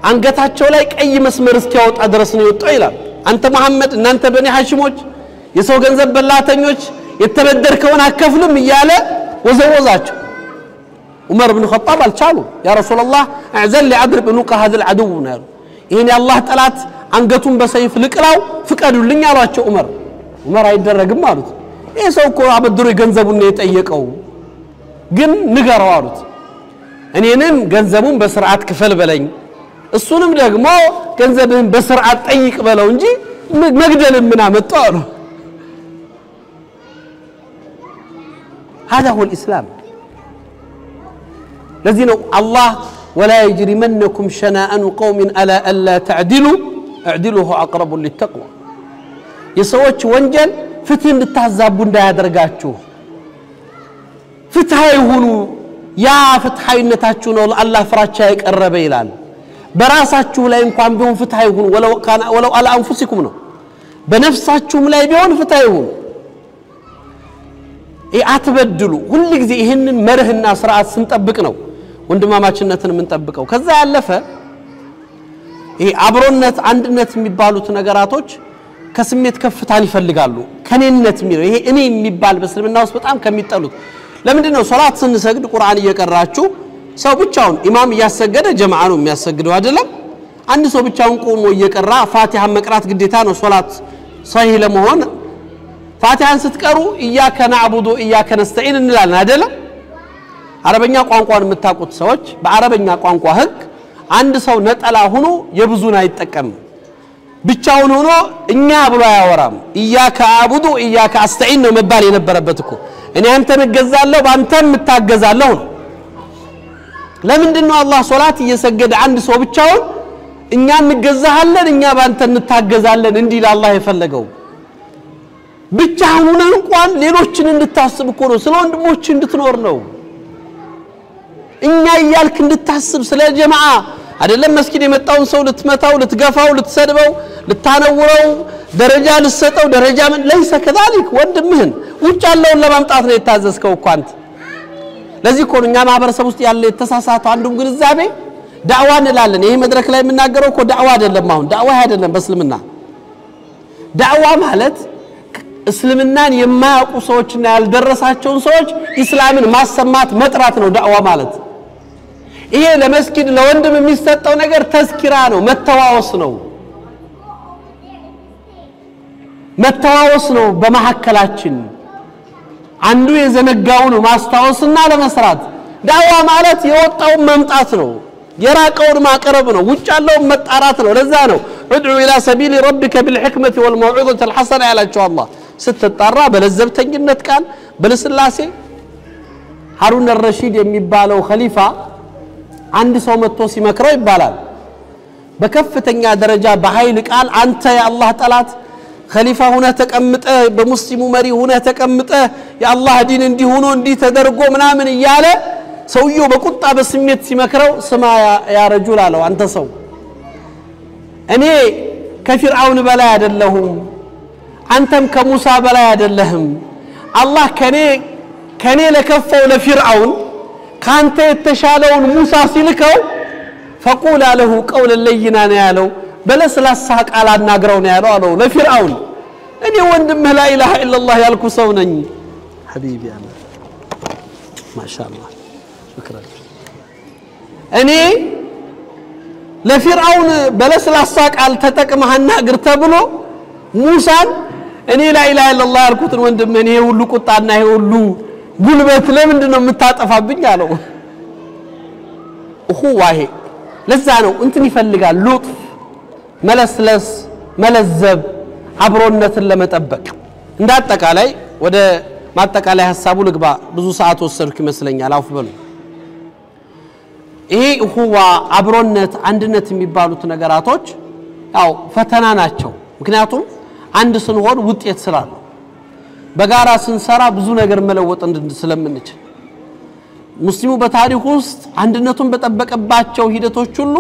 አንገታቸው ላይ ቀይ መስመር እስኪያወጣ ድረስ ነው የወጣው ይላል አንተ መሐመድ እናንተ በኒ ሐሽሞች የሰው ገንዘብ በላተኞች የተበደርከውን አከፍሉም ይያለ ወዘወዛቸው عمر بن الخطاب الچالو يا رسول الله اعزل لي اضرب عنق هذا العدو نار ይሄን ያላህ ጠላት አንገቱን በሰይፍ ልቅራው ፍቀዱልኝ አሏቸው ዑመር ዑመር አይደረግም አሉት ይሄ ሰው እኮ አበድሮ ገንዘቡን ነው የጠየቀው ግን ንገረው አሉት እኔንም ገንዘቡን በስርዓት ክፈል በለኝ እሱንም ደግሞ ገንዘብህን በስርዓት ጠይቅ በለው እንጂ መግደል ምን አመጣው አሉ هذا هو الإسلام الذين الله ولا يجرمنكم شنآن قوم على ألا تعدلوا اعدلوا هو أقرب للتقوى يسويش وانجل فتن للتعذاب دا يدرقاتشو فتحي هونو يا فتحي نتاتشو نول الله فراتشايك الربيلان براساتشو لا ينقام بهم فتحي هونو ولو على أنفسكم نو بنفساتشو لا يبيون فتحي هونو አትበድሉ ሁሉ ጊዜ ይሄንን መርህና ስርዓት ስንጠብቅ ነው ወንድማማችነትን የምንጠብቀው ከዛ ያለፈ ይሄ አብሮነት አንድነት የሚባሉት ነገራቶች ከስሜት ከፍታን ይፈልጋሉ ከኔነት የሚለው ይሄ እኔ የሚባል በእስልምና ውስጥ በጣም ከሚጠሉት ለምንድን ነው ሶላት ስንሰግድ ቁርአን እየቀራችሁ ሰው ብቻውን ኢማም እያሰገደ ጀማዓ ነው የሚያሰግደው አይደለም አንድ ሰው ብቻውን ቆሞ እየቀራ ፋቲሃ መቅራት ግዴታ ነው ሶላት ሰሂህ ለመሆን ፋቲሃን ስትቀሩ ኢያከ ነዕቡዱ ኢያከ ነስተዒን እንላለን አይደል አረበኛ ቋንቋን የምታውቁት ሰዎች በአረበኛ ቋንቋ ህግ አንድ ሰው ነጠላ ሆኖ የብዙን አይጠቀምም ብቻውን ሆኖ እኛ ብሎ ያወራም ኢያከ አዕቡዱ ኢያከ አስተዒን ነው መባል የነበረበት እኮ እኔ አንተን እገዛለሁ ባንተም እታገዛለሁ ነው ለምንድነው አላህ ሶላት እየሰገደ አንድ ሰው ብቻውን እኛ እንገዛሃለን እኛ ባንተ እንታገዛለን እንዲል አላህ የፈለገው ብቻውን እንኳን ሌሎችን እንድታስብ እኮ ነው ስለ ወንድሞች እንድትኖር ነው እኛ ይያልክ እንድታስብ ስለ ጀማዓ አይደለም መስጊድ የመጣውን ሰው ልትመታው ልትገፋው ልትሰድበው ልታነውረው ደረጃ ልትሰጠው ደረጃ ምን ليس كذلك ወንድምህን ውጭ ያለውን ለማምጣት ነው የታዘዝከው እኮ አንተ ለዚህ እኮ እኛ ማህበረሰብ ውስጥ ያለ የተሳሳተው አንዱን ግንዛቤ ዳዕዋ እንላለን ይሄ መድረክ ላይ የምናገረው እኮ ዳዕዋ አይደለም አሁን ዳዕዋ አይደለም በእስልምና ዳዕዋ ማለት እስልምናን የማያውቁ ሰዎችና ያልደረሳቸውን ሰዎች እስላምን ማሰማት መጥራት ነው ዳዕዋ ማለት ይሄ ለመስጊድ ለወንድም የሚሰጠው ነገር ተዝኪራ ነው መተዋወስ ነው በመሐከላችን አንዱ የዘነጋውን ማስታወስና ለመስራት ዳዕዋ ማለት የወጣውን መምጣት ነው የራቀውን ማቀረብ ነው ውጭ ያለውን መጣራት ነው ለዛ ነው ادعو الى سبيل ربك بالحكمه والموعظه الحسنه ያላቸው አላህ ስትጣራ በለዘብተኝነት ቃል በለስላሴ ሃሩን الرشيد የሚባለው ኸሊፋ አንድ ሰው መጥቶ ሲመክረው ይባላል በከፍተኛ ደረጃ በኃይል ቃል አንተ የአላህ ጠላት ኸሊፋ ሆነ ተቀምጠ በሙስሊሙ መሪ ሆነ ተቀምጠ የአላህ ዲን እንዲሆኖ እንዲ ተደርጎ ምናምን ይያለ ሰውየው በቁጣ በስሜት ሲመክረው ስማ ያ ረጁል አለው አንተ ሰው እኔ ከፊርዓውን በላይ አይደለሁም አንተም ከሙሳ በላይ አይደለህም አላህ ከኔ ለከፈው ለፊርዓውን ካንተ የተሻለውን ሙሳ ሲልከው فقول له قولا لينا ነው ያለው በለስላሳ ቃል አናግረው ነው ያለው አለው ለፊርዓውን እኔ ወንድምህ لا اله الا الله ያልኩ ሰው ነኝ حبيبي انا ما شاء الله شكرا እኔ ለፊርዓውን በለስላሳ ቃል ተጠቅመህ አናግር ተብሎ ሙሳን እኔ لا اله الا الله ያልኩትን ወንድምህ ይሄ ሁሉ ቁጣና ይሄ ሁሉ ጉልበት ለምንድነው የምታጠፋብኝ አለው እኹዋሂ ለዛ ነው እንትን ይፈልጋል ሉጥ መለስለስ መለዘብ አብሮነትን ለመጠበቅ እንዳጠቃላይ ወደ ማጠቃላይ ሐሳቡ ልግባ ብዙ ሰዓት ወሰድኩ ይመስለኛል አውፍ በሉ ይሄ እኹዋ አብሮነት አንድነት የሚባሉት ነገራቶች ያው ፈተና ናቸው ምክንያቱም አንድ ስንሆን ውጤት ስላለው በጋራ ስንሰራ ብዙ ነገር መለወጥ ስለምንችል ሙስሊሙ በታሪክ ውስጥ አንድነቱን በተጠበቀባቸው ሂደቶች ሁሉ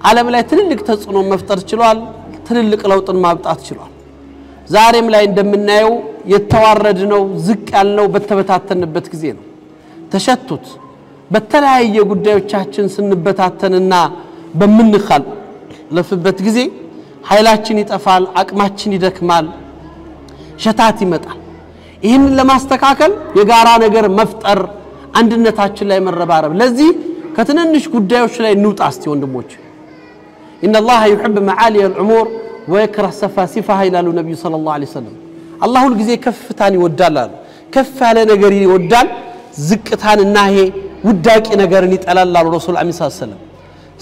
ዓለም ላይ ትልልቅ ተጽዕኖ መፍጠር ችሏል ትልልቅ ለውጥን ማምጣት ችሏል ዛሬም ላይ እንደምናየው የተዋረድነው ዝቅ ያልነው በተበታተንበት ጊዜ ነው ተሸቱት በተለያየ ጉዳዮቻችን ስንበታተንና በመንخالفበት ጊዜ ኃይላችን ይጠፋል አቅማችን ይደክማል ሸታት ይመጣል ይሄንን ለማስተካከል የጋራ ነገር መፍጠር አንድነታችን ላይ መረባረብ ለዚህ ከትንንሽ ጉዳዮች ላይ እንውጣ እስቲ ወንድሞች ان الله يحب معالي الامور ويكره سفاسفها الى النبي صلى الله عليه وسلم አላህ ሁሉ ጊዜ ከፍታን ይወዳል አሉ ከፍ ያለ ነገር ይወዳል ዝቅታንና ይሄ ውዳቂ ነገርን ይጠላል አሉ ረሱል ሰለላሁ ዐለይሂ ወሰለም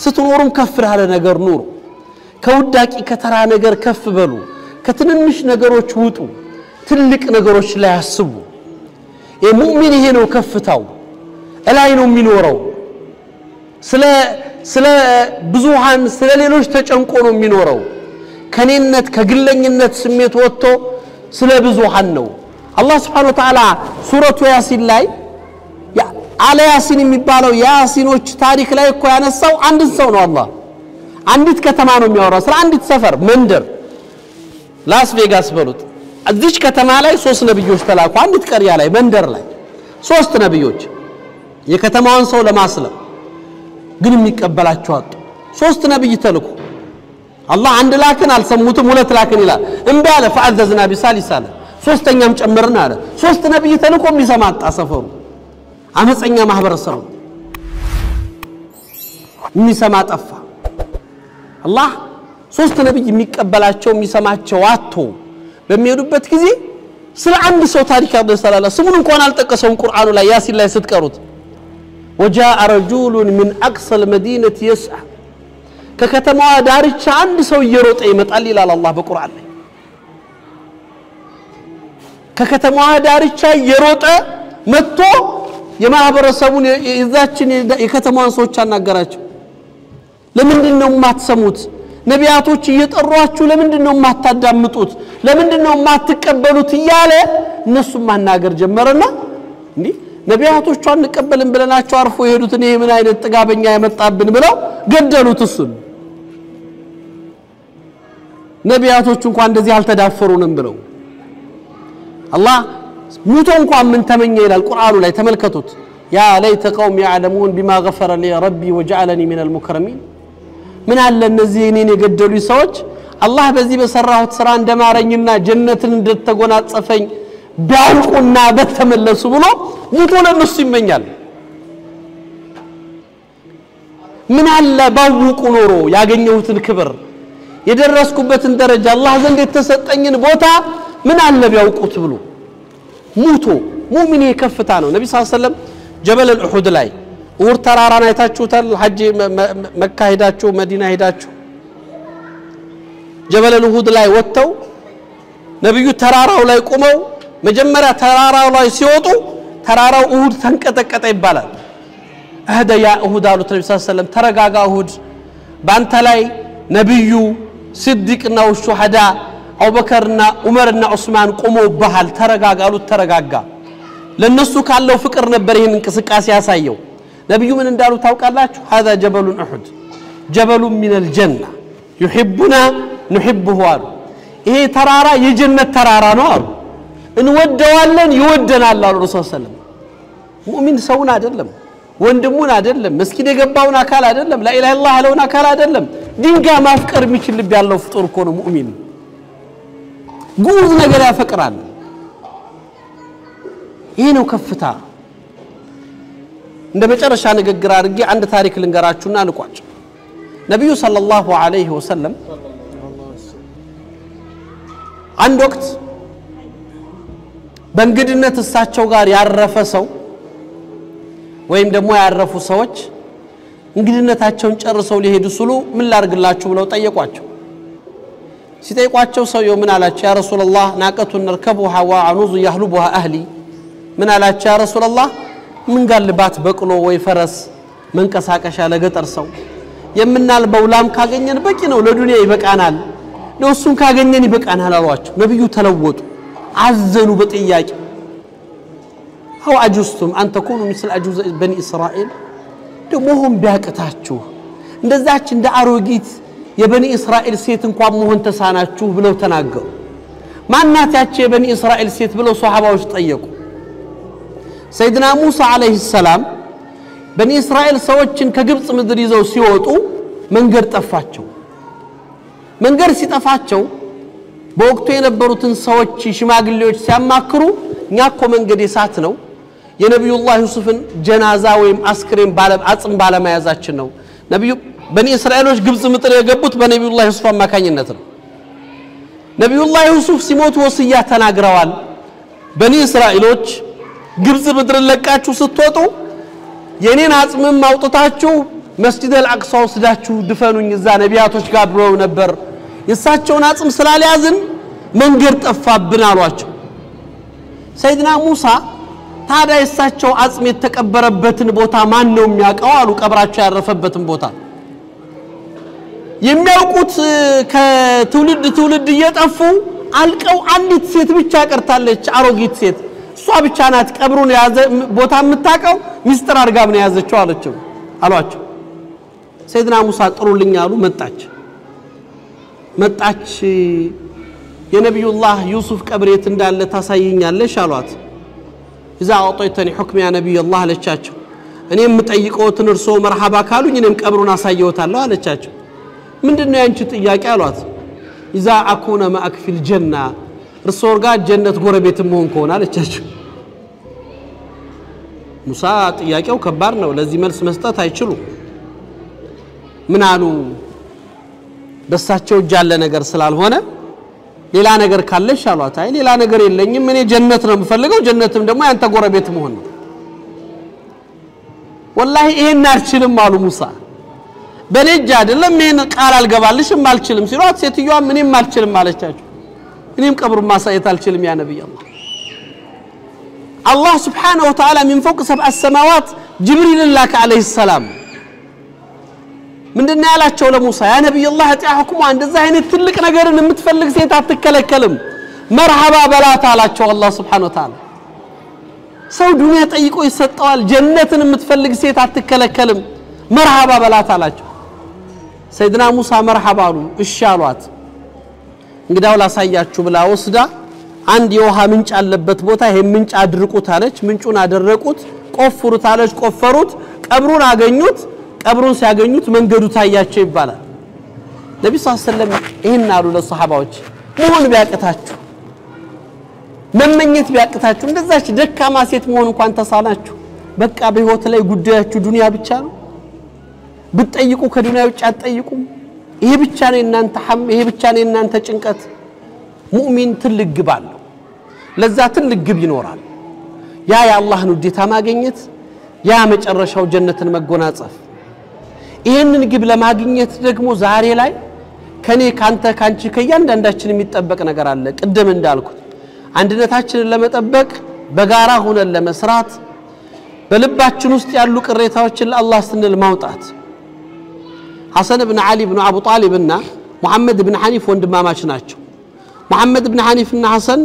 ስትኖሩም ከፍ ያለ ነገር ኑሩ ከውዳቂ ከተራ ነገር ከፍ በሉ ከትንንሽ ነገሮች ውጡ ትልቅ ነገሮች ላይ አስቡ የሙእሚን ይሄ ነው ከፍታው እላይ ነው የሚኖረው ስለ ብዙሃን ስለ ሌሎች ተጨንቆ ነው የሚኖረው ከኔነት ከግለኝነት ስሜት ወጥቶ ስለ ብዙሃን ነው አላህ Subhanahu Wa Ta'ala ሱረቱ ያሲን ላይ አለ ያሲን የሚባለው ያሲኖች ታሪክ ላይ እኮ ያነሳው አንድ ሰው ነው አላህ አንዲት ከተማ ነው የሚያወራው ስለ አንዲት ሰፈር መንደር ላስ ቬጋስ በሉት እዚች ከተማ ላይ 3 ነብዮች ተላኩ አንዲት ቀሪያ ላይ መንደር ላይ 3 ነብዮች የከተማውን ሰው ለማስለም ግን የሚቀበላቸው አጡ 3 ነብይ ተልኩ አላህ አንድ ላከን አልሰሙትም ሁለት ላከን ይላል እንባ አለ ፈአዘዝና ቢሳሊሳለ ሶስተኛም ጨምርና አለ 3 ነብይ ተልኮ የሚሰማ አጣ ሰፈሩ አመፀኛ ማህበረሰቡ የሚሰማ ጠፋ አላህ 3 ነብይ የሚቀበላቸው የሚሰማቸው አጥቶ በሚሄዱበት ጊዜ ስለ አንድ ሰው ታሪክ ያደሰላላ ስሙን እንኳን አልጠቀሰውም ቁርአኑ ላይ ያሲን ላይ ስትቀሩት وجاء رجل من اقصى المدينه يسعى ከከተማዋ ዳርቻ አንድ ሰው እየሮጠ ይመጣል ይላል አላህ በቁርአን ላይ ከከተማዋ ዳርቻ እየሮጠ መጥቶ የማህበረሰቡን ይዛችን የከተማዋን ሰዎች አናገራቸው ለምንድነው ማትሰሙት ነቢያቶች እየጠሯችሁ ለምንድነው ማታዳምጡት ለምንድነው ማትቀበሉት ይያለ እነሱ ማናገር ጀመረና እንዴ ነቢያቶቹ አንቀበልን ብለናቸው አርፎ ይሄዱት እኔ ምን አይነት ጥጋበኛ ያመጣብን ብለው ገደሉት እሱን ነቢያቶቹ እንኳን እንደዚህ አልተዳፈሩንም ብለው አላህ ሙቶ እንኳን ምን ተመኘ ይላል ቁርአኑ ላይ ተመልከቱት ያ ለይተ ቀውም ያዕለሙን بما غفر لي ربي وجعلني من المكرمين ምን አለ እነዚህ እኔን የገደሉ ሰዎች አላህ በዚህ በሰራሁት ስራ እንደማረኝና ጀነትን እንደተጎናጸፈኝ ቢያውቁና በተመለሱ ብሎ ሙቶ ለነሱ ይመኛል ምን አለ ባውቁ ኖሮ ያገኘሁትን ክብር የደረስኩበትን ደረጃ አላህ ዘንድ የተሰጠኝን ቦታ ምን አለ ቢያውቁት ብሎ ሙቶ ሙእሚን የከፍታ ነው ነብይ ሰለላሁ ዐለይሂ ወሰለም ጀበል الኡሁድ ላይ ኡር ተራራን አይታችሁታል ሐጅ መካ ሄዳችሁ መዲና ሄዳችሁ ጀበል الኡሁድ ላይ ወጥተው ነብዩ ተራራው ላይ ቆመው መጀመሪያ ተራራው ላይ ሲወጡ ተራራው ኡሁድ ተንቀጠቀጠ ይባላል አህደ ያ ኡሁድ አሉት ነብዩ ሰለላሁ ዐለይሂ ወሰለም ተረጋጋ ኡሁድ ባንተ ላይ ነብዩ ሲድቅና ወሹሃዳ አቡበከርና ዑመርና ዑስማን ቆመው በኋላ ተረጋጋሉት ተረጋጋ ለነሱ ካለው ፍቅር ነበር ይሄን እንቅስቃሴ ያሳየው ነብዩ ምን እንዳሉ ታውቃላችሁ هذا جبل احد جبل من الجنه يحبنا نحبه አሉ ይሄ ተራራ የጀነት ተራራ ነው አሉ እንወደዋለን ይወደናል አሉ ረሱል ሰለላሁ ዐለይሂ ወሰለም ሙእሚን ሰውን አይደለም ወንድሙን አይደለም መስጊድ የገባውን አካል አይደለም لا اله الا الله ያለውን አካል አይደለም ድንጋ ማፍቀር የሚችል ልብ ያለው ፍጡር እኮ ነው ሙእሚን ጉዝ ነገር ያፈቅራል ይሄ ነው ከፍታ እንደ መጨረሻ ንግግር አድርጌ አንድ ታሪክ ልንገራችሁና ልቋጭ ነብዩ ሰለላሁ ዐለይሂ ወሰለም አንድ ወቅት በእንግድነት እሳቸው ጋር ያረፈ ሰው ወይም ደግሞ ያረፉ ሰዎች እንግድነታቸውን ጨርሰው ሊሄዱ ሲሉ ምን ላርግላችሁ ብለው ጠየቋቸው ሲጠይቋቸው ሰውየው ምን አላቸው ያ ረሱላህ ናቀቱን نركبها وعنوز يحلبها اهلي ምን አላቸው ያ ረሱላህ ምን ጋልባት በቅሎ ወይ ፈረስ መንቀሳቀሻ ለገጠር ሰው የምናልበው ላም ካገኘን በቂ ነው ለዱንያ ይበቃናል ለሱን ካገኘን ይበቃናል አሏቸው ነብዩ ተለወጡ አዘኑ በጥያቄ አው አጁስቱም አንተ ተكونوا مثل اجوز بني اسرائيل ደሞም ቢያቀታችሁ እንደዛች እንደ አሮጊት የበኒ እስራኤል ሴት እንኳን መሆን ተሳናችሁ ብለው ተናገሩ ማናት ያቺ የበኒ እስራኤል ሴት ብለው ሱሐባዎች ጠየቁ ሰይድና ሙሳ አለይሂ ሰላም በኒ እስራኤል ሰዎችን ከግብጽ ምድር ይዘው ሲወጡ መንገድ ጠፋቸው መንገድ ሲጠፋቸው በወቅቱ የነበሩትን ሰዎች ሽማግሌዎች ሲያማክሩ ኛኮ መንገድ የሳት ነው የነብዩላህ ዩሱፍን ጀናዛ ወይም አስክሬን አጽም ባለማያዛችን ነው ነብዩ በኒ እስራኤሎች ግብጽ ምድር የገቡት በነብዩላህ ዩሱፍ አማካኝነት ነው ነብዩላህ ዩሱፍ ሲሞቱ ወስያ ተናግረዋል በኒ እስራኤሎች ግብጽ ምድር ለቃችሁ ስትወጡ የኔን አጽምም አውጥታችሁ መስጂድ አልአቅሳ ወስዳችሁ ድፈኑኝ እዛ ነቢያቶች ጋር ብለው ነበር የሳቸውን አጽም ስላልያዝን መንገድ ጠፋብን አሏቸው ሰይድና ሙሳ ታዲያ የሳቸው አጽም የተቀበረበትን ቦታ ማን ነው የሚያውቀው አሉ ቀብራቸው ያረፈበትን ቦታ የሚያውቁት ከትውልድ ትውልድ እየጠፉ አልቀው አንዲት ሴት ብቻ ቀርታለች አሮጊት ሴት እሷ ብቻ ናት ቀብሩን ያዘ ቦታ የምታውቀው ሚስጥር አርጋ ምን ያዘችው አሏቸው ሰይድና ሙሳ ጥሩልኝ አሉ መጣች የነብዩላህ ዩሱፍ ቀብሬት እንዳለ ታሳየኛለሽ አሏት اذا اعطيتني حكم يا نبي الله አለቻቸው እኔም የምጠይቀውትን እርሶ መርሐባ ካሉኝ እኔም ቀብሩን አሳየውታለሁ አለቻቸው ምንድነው ያንቺ ጥያቄ አሏት اذا اكون معك في الجنه እርሶ ጋር ጀነት ጎረቤት መሆን ከሆነ አለቻቸው ሙሳ ጥያቄው ከባድ ነው ለዚህ መልስ መስጠት አይችሉ ምን አሉ በሳቸው ጃለ ነገር ስላልሆነ ሌላ ነገር ካለሽ አሏት አይ ሌላ ነገር የለኝም እኔ ጀነት ነው የምፈልገው ጀነትም ደግሞ ያንተ ጎረቤት መሆን ነው والله ይሄን አልችልም አሉ ሙሳ በለጅ አይደለም ምን ቃል አልገባልሽም አልችልም ሲሏት ሴትዮዋ ምንም አልችልም አለቻቸው እኔም ቀብሩ ማሳየት አልችልም ያ ነብይ الله سبحانه وتعالى من فوق 7 السماوات جبريل الله عليه السلام ምንድነው ያላቸው ለሙሳ ያ ነብይ الله አጥያሁኩም እንደዛ አይነት ትልቅ ነገርን የምትፈልግ ሴት አትከለከልም መርሐባ በላት አላቸው الله سبحانه وتعالى ሰው ዱንያ ጠይቆ ይሰጣዋል ጀነትን የምትፈልግ ሴት አትከለከልም መርሐባ በላት አላቸው ሰይድና ሙሳ መርሐባ አሉ እሺ አሏት እንግዳው ላሳያችሁ ብላ ወስዳ አንድ የውሃ ምንጭ አለበት ቦታ ይሄ ምንጭ አድርቁት አለች ምንጩን አደረቁት ቆፍሩት አለች ቆፈሩት ቀብሩን አገኙት ቀብሩን ሲያገኙት መንገዱ ታያቸው ይባላል ነብዩ ሰለላሁ ዐለይሂ ወሰለም ይሄን አሉ ለሷሃባዎች መሆን ቢያቀታችሁ መመኘት ቢያቀታችሁ እንደዛች ደካማ ሴት መሆን እንኳን ተሳናችሁ በቃ በህይወት ላይ ጉዳያችሁ ዱንያ ብቻ ነው ብትጠይቁ ከዱንያ ውጭ አትጠይቁም ይሄ ብቻ ነው እናንተ ይሄ ብቻ ነው እናንተ ጭንቀት ሙእሚን ትልቅ ግብ አለው ለዛ ትልቅ ግብ ይኖራል ያ የአላህን ውዴታ ማግኘት ያ መጨረሻው ጀነትን መጎናጸፍ ይሄንን ግብ ለማግኘት ደግሞ ዛሬ ላይ ከኔ ካንተ ካንቺ ከያንዳንዳችን የሚጠበቅ ነገር አለ ቅድም እንዳልኩት አንድነታችንን ለመጠበቅ በጋራ ሆነን ለመስራት በልባችን ውስጥ ያሉ ቅሬታዎችን ለአላህ ስንል ማውጣት ሐሰን ኢብኑ ዓሊ ኢብኑ አቡ ጣሊብና ሙሐመድ ኢብኑ ሐኒፍ ወንድማማች ናቸው ሙሐመድ ኢብኑ ሐኒፍና ሐሰን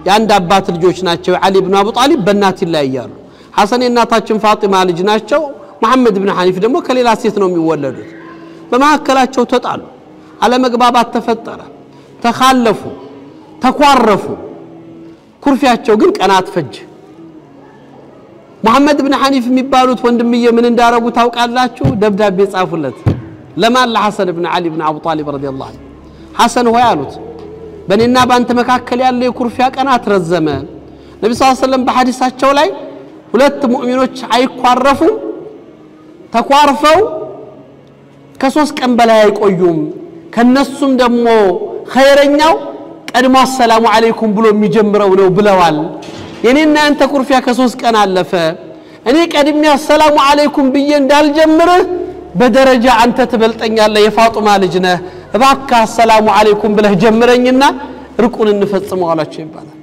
ያንድ አባት ልጆች ናቸው ዓሊ ኢብኑ አቡ ጣሊብ በእናት ይለያያሉ ሐሰን የእናታችን ፋጢማ ልጅ ናቸው ሙሐመድ ኢብኑ ሐኒፍ ደግሞ ከሌላ ሴት ነው የሚወለዱት በማከላቸው ተጣሉ አለመግባባት ተፈጠረ ተखाለፉ ተኳረፉ ኩርፊያቸው ግን ቀናት ፈጅ ሙሐመድ ኢብኑ ሐኒፍ የሚባሉት ወንድምዬ ምን እንዳረጉ ታውቃላችሁ ደብዳቤ ጻፉለት ለማን ለሐሰን ኢብኑ ዓሊ ኢብኑ አቡ ጣሊብ ረዲየላሁ ዐንሁ ሐሰን ሆይ አሉት በእኔና ባንተ መካከል ያለ የኩርፊያ ቀናት ረዘመ ነብዩ ሰለላሁ ዐለይሂ ወሰለም በሐዲሳቸው ላይ ሁለት ሙእሚኖች አይኳረፉም ተኳርፈው ከ3 ቀን በላይ አይቆዩም ከነሱም ደግሞ ኸይረኛው ቀድሞ ሰላሙ አለይኩም ብሎ የሚጀምረው ነው ብለዋል የኔና አንተ ኩርፊያ ከ3 ቀን አለፈ እኔ ቀድሜ ሰላሙ አለይኩም ብዬ እንዳልጀምርህ በደረጃ አንተ ትበልጠኛለህ የፋጡማ ልጅ ነህ እባክህ ሰላሙ አለይኩም ብለህ ጀምረኝና ርቁን እንፈጽመው አላችሁ ይባላል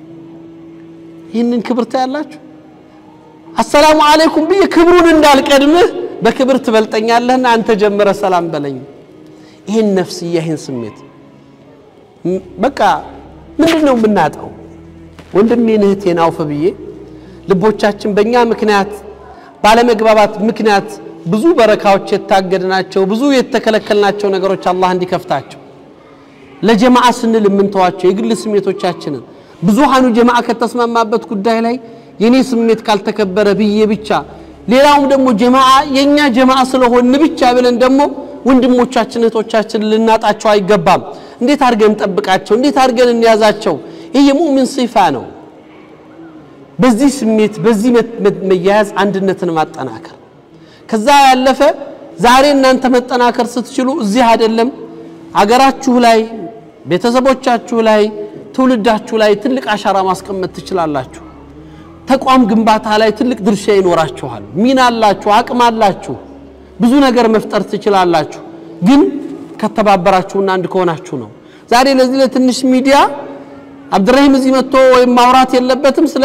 ይህንን ክብር ታያላችሁ السلام عليكم بي كبرون اندال قدمه بكبر تبلطኛለህና አንተ ጀመረ ሰላም በለኝ ይሄን ነፍስያ ይሄን ስሜት በቃ ምንድነው የምናጣው ወንድሜ ነህቴን አውፈ ብዬ ልቦቻችን በእኛ ምክንያት ባለመግባባት ምክንያት ብዙ በረካዎች የታገድናቸው ብዙ የተከለከልናቸው ነገሮች አላህ እንዲከፍታቸው ለጀማዓ ስንል ምንተዋቸው የግል ስሜቶቻችንን ብዙሃኑ ጀማዓ ከተስማማበት ጉዳይ ላይ የኔ ስሜት ካልተከበረ ብዬ ብቻ ሌላውም ደግሞ ጀማዓ የኛ ጀማዓ ስለሆነ ብቻ ብለን ደግሞ ወንድሞቻችን እህቶቻችን ልናጣቸው አይገባም እንዴት አርገን ጠብቃቸው እንዴት አርገን እንያዛቸው ይሄ የሙእሚን ሲፋ ነው በዚህ ስሜት በዚህ መያዝ አንድነትን ማጠናከር ከዛ ያለፈ ዛሬ እናንተ መጠናከር ስትችሉ እዚህ አይደለም አገራችሁ ላይ ቤተሰቦቻችሁ ላይ ትውልዳችሁ ላይ ትልቅ አሻራ ማስቀመጥ ትችላላችሁ ተቋም ግንባታ ላይ ትልቅ ድርሻ ይኖራችኋል ሚና አላችሁ አቅም አላችሁ ብዙ ነገር መፍጠር ትችላላችሁ ግን ከተባበራችሁና አንድ ከሆናችሁ ነው ዛሬ ለዚህ ለትንሽ ሚዲያ አብዱራሂም እዚህ መጥቶ ወይ ማውራት የለበትም ስለ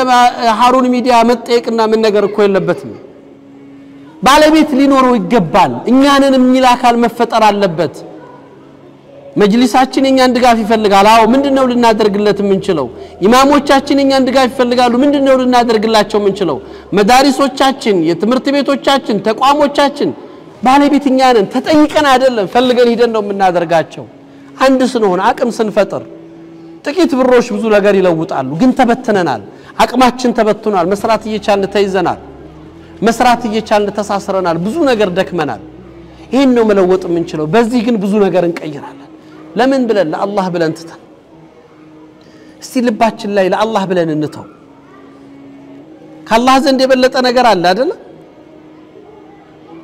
ሃሩን ሚዲያ መጠየቅና ምን ነገር እኮ የለበትም ባለቤት ሊኖረው ይገባል እኛንን የሚል አካል መፈጠር አለበት መጅሊሳችን እኛን ድጋፍ ይፈልጋል አዎ ምንድነው ልናደርግለት የምንችለው ኢማሞቻችን እኛን ድጋፍ ይፈልጋሉ ምንድነው ልናደርግላቸው የምንችለው መዳሪሶቻችን የትምህርት ቤቶቻችን ተቋሞቻችን ባለቤት እኛንን ተጠይቀን አይደለም ፈልገን ሄደን ነው የምናደርጋቸው አንድ ስንሆን አቅም ስንፈጥር ጥቂት ብሮች ብዙ ነገር ይለውጣሉ ግን ተበተነናል አቅማችን ተበትኗል መስራት እየቻልን ተይዘናል መስራት እየቻልን ተሳስረናል ብዙ ነገር ደክመናል ይሄን ነው መለወጥ የምንችለው በዚህ ግን ብዙ ነገር እንቀይራለን ለምን ብለን ለአላህ ብለን ተተን እስቲ ልባችን ላይ ለአላህ ብለን እንተው ከአላህ ዘንድ የበለጠ ነገር አለ አይደል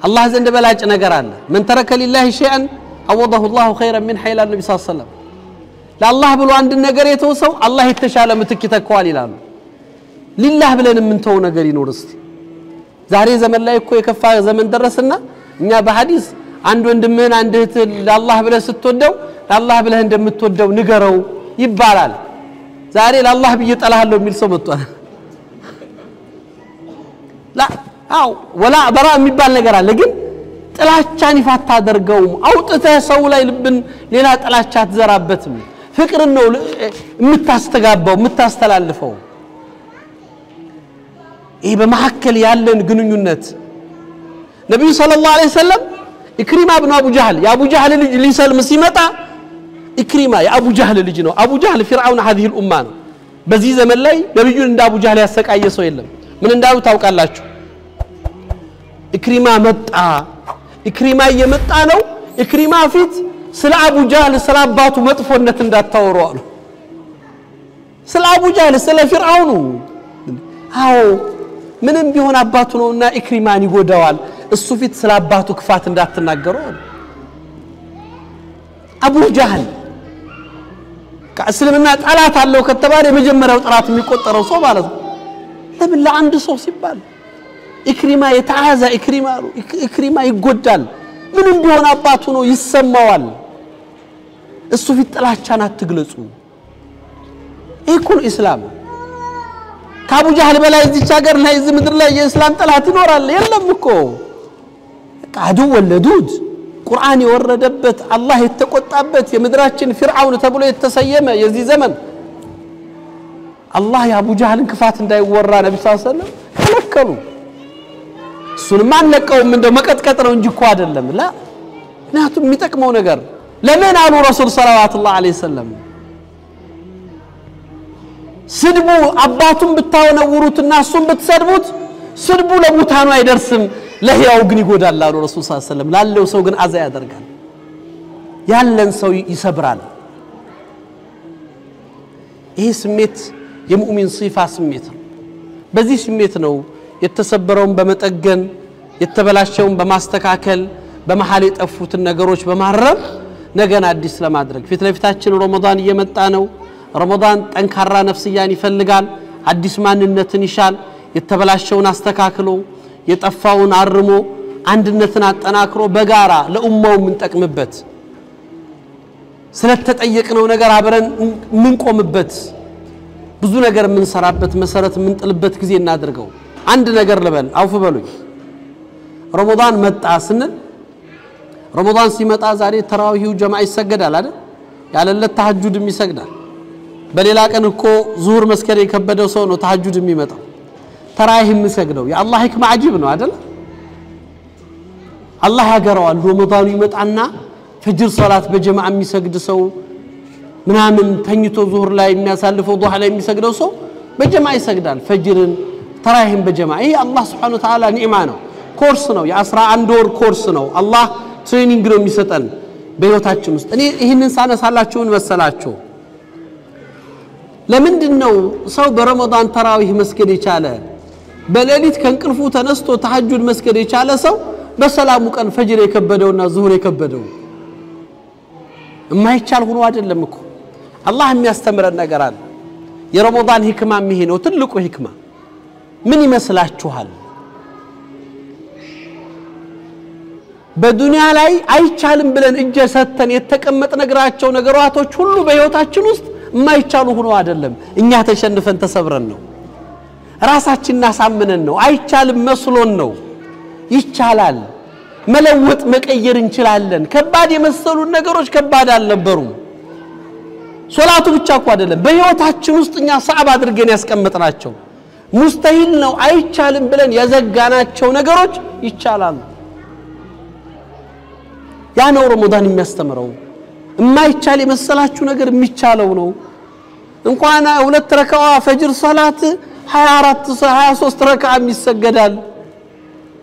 አላህ ዘንድ በላጭ ነገር አለ من ترك لله شيئا عوضه الله خيرا من حيل النبي صلى الله عليه وسلم ለአላህ ብሎ አንድ ነገር የተወሰው አላህ የተሻለ ምትክ ይተካዋል ይላሉ ሊላህ ብለን የምንተው ነገር ይኖር እስቲ ዛሬ ዘመን ላይ እኮ የከፋ ዘመን ደረስና እኛ በሐዲስ አንድ ወንድምህን አንድ እህት ለአላህ ብለህ ስትወደው ለአላህ ብለህ እንደምትወደው ንገረው ይባላል ዛሬ ለአላህ ብዬ ጠላሃለሁ የሚል ሰው መጥቷል ላ አው ወላ በራ የሚባል ነገር አለ ግን ጥላቻን ይፋታ አድርገው አውጥተህ ሰው ላይ ልብን ሌላ ጥላቻ ትዘራበትም ፍቅር ነው የምታስተጋባው የምታስተላልፈው ይሄ በመሐከል ያለን ግንኙነት ነብዩ ሰለላሁ ዐለይሂ ወሰለም ኢክሪማ ኢብኑ አቡ ጀህል የአቡ ጀህል ልጅ ሊሰልም ሲመጣ ኢክሪማ የአቡ ጀህል ልጅ ነው አቡ ጀህል ፍርዓውን هذه الامه ነው በዚህ ዘመን ላይ ነብዩን እንደ አቡ ጀህል ያሰቃየ ሰው የለም ምን እንዳሉ ታውቃላችሁ ኢክሪማ መጣ ኢክሪማ እየመጣ ነው ኢክሪማ ፊት ስለ አቡ ጀህል ስለ አባቱ መጥፎነት እንዳታወሩ አሉ ስለ አቡ ጀህል ስለ ፍርዓውን አዎ ምንም ቢሆን አባቱ ነውና ኢክሪማን ይጎዳዋል እሱ ፊት ስለ አባቱ ክፋት እንዳትናገሩ አቡ ጀህል ከእስልምና ጠላት አለው ከተባለ የመጀመሪያው ጥራት የሚቆጠረው ሰው ማለት ነው ለምን ለአንድ ሰው ሲባል ኢክሪማ የተዓዛ ኢክሪማ ይጎዳል ምንም ቢሆን አባቱ ነው ይሰማዋል እሱ ፊት ጥላቻን አትግለጹ ይኩን እስላም ከአቡ ጀህል በላይ እዚህ ሀገር ላይ እዚህ ምድር ላይ የእስላም ጠላት ይኖራል የለም እኮ ቃዱ ወለዱድ ቁርአን የወረደበት አላህ የተቆጣበት የምድራችን ፍርዓውን ተብሎ የተሰየመ የዚህ ዘመን አላህ የአቡ ጀህልን ክፋት እንዳይወራ ነብዩ ሰለላሁ ዐለይሂ ወሰለም ከለከሉ እሱን ማን ለቀውም እንደው መቀጥቀጥ ነው እንጂ እኮ አይደለም ላ ምክንያቱም የሚጠቅመው ነገር ለምን አሉ ረሱል ሰለላሁ ዐለይሂ ወሰለም ስድቡ አባቱን ብታወነውሩትና እሱን ብትሰድቡት ስድቡ ለሙታኑ አይደርስም ለህያው ግን ይጎዳል አሉ ረሱል ሰለላሁ ዐለይሂ ወሰለም ላለው ሰው ግን አዛ ያደርጋል ያለን ሰው ይሰብራል ይሄ ስሜት የሙእሚን ሲፋ ስሜት ነው በዚህ ስሜት ነው የተሰበረውን በመጠገን የተበላሸውን በማስተካከል በመሐል የጠፉትን ነገሮች በማረም ነገን አዲስ ለማድረግ ፊት ለፊታችን ረመዳን እየመጣ ነው ረመዳን ጠንካራ ነፍስያን ይፈልጋል አዲስ ማንነትን ይሻል የተበላሸውን አስተካክሎ የጠፋውን አርሞ አንድነትን አጠናክሮ በጋራ ለኡማው ምንጠቅምበት ስለተጠየቅነው ነገር አብረን ምንቆምበት ብዙ ነገር ምንሰራበት መሰረት ምንጥልበት ጊዜ እናድርገው አንድ ነገር ልበል አውፍ በሉኝ ረመዳን መጣ ስንል ረመዳን ሲመጣ ዛሬ ተራዊሁ ጀማዓ ይሰገዳል አይደል ያለለት ተሐጁድም ይሰግዳል በሌላ ቀን እኮ ዙሁር መስከረ የከበደው ሰው ነው ተሐጁድ የሚመጣው ተራዊህ የሚሰግደው የአላህ ህክማ አጂብ ነው አይደል አላህ ያገረዋል ረመዳኑ ይመጣና ፈጅር ሶላት በጀማዓ የሚሰግድ ሰው ምናምን ተኝቶ ዙሁር ላይ የሚያሳልፈው ዱሃ ላይ የሚሰግደው ሰው በጀማዓ ይሰግዳል ፈጅርን ተራዊህን በጀማዓ ይሄ አላህ Subhanahu Wa Ta'ala ኒዕማ ነው ኮርስ ነው የ11 ወር ኮርስ ነው አላህ ትሬኒንግ ነው የሚሰጠን በህይወታችን ውስጥ እኔ ይሄንን ሳነሳላችሁን መሰላችሁ ለምንድነው ሰው በረመዳን ተራዊህ መስገድ የቻለ በሌሊት ከንቅልፉ ተነስቶ ተሐጁድ መስገድ የቻለ ሰው በሰላሙ ቀን ፈጅር የከበደውና ዙሁር የከበደው የማይቻል ሆኖ አይደለም እኮ አላህ የሚያስተምረን ነገር አለ የረመዳን ህክማ ይሄ ነው ትልቁ ህክማ ምን ይመስላችኋል በዱንያ ላይ አይቻልም ብለን እጀ ሰተን የተቀመጥ ነገራቶች ሁሉ በህይወታችን ውስጥ የማይቻሉ ሆኖ አይደለም እኛ ተሸንፈን ተሰብረን ነው ራሳችንና ሳምነን ነው አይቻልም መስሎን ነው ይቻላል መለወጥ መቀየር እንችላለን ከባድ የመሰሉ ነገሮች ከባድ አልነበሩም ሶላቱ ብቻ እኮ አይደለም በህይወታችን ውስጥ እኛ ሰዓብ አድርገን ያስቀመጥናቸው ሙስተሂል ነው አይቻልም ብለን ያዘጋናቸው ነገሮች ይቻላል ያ ነው ረመዳን የሚያስተምረው የማይቻል የመሰላችሁ ነገር የሚቻለው ነው እንኳን ሁለት ረካዓ ፈጅር ሶላት 24 23 ረካዓ የሚሰገዳል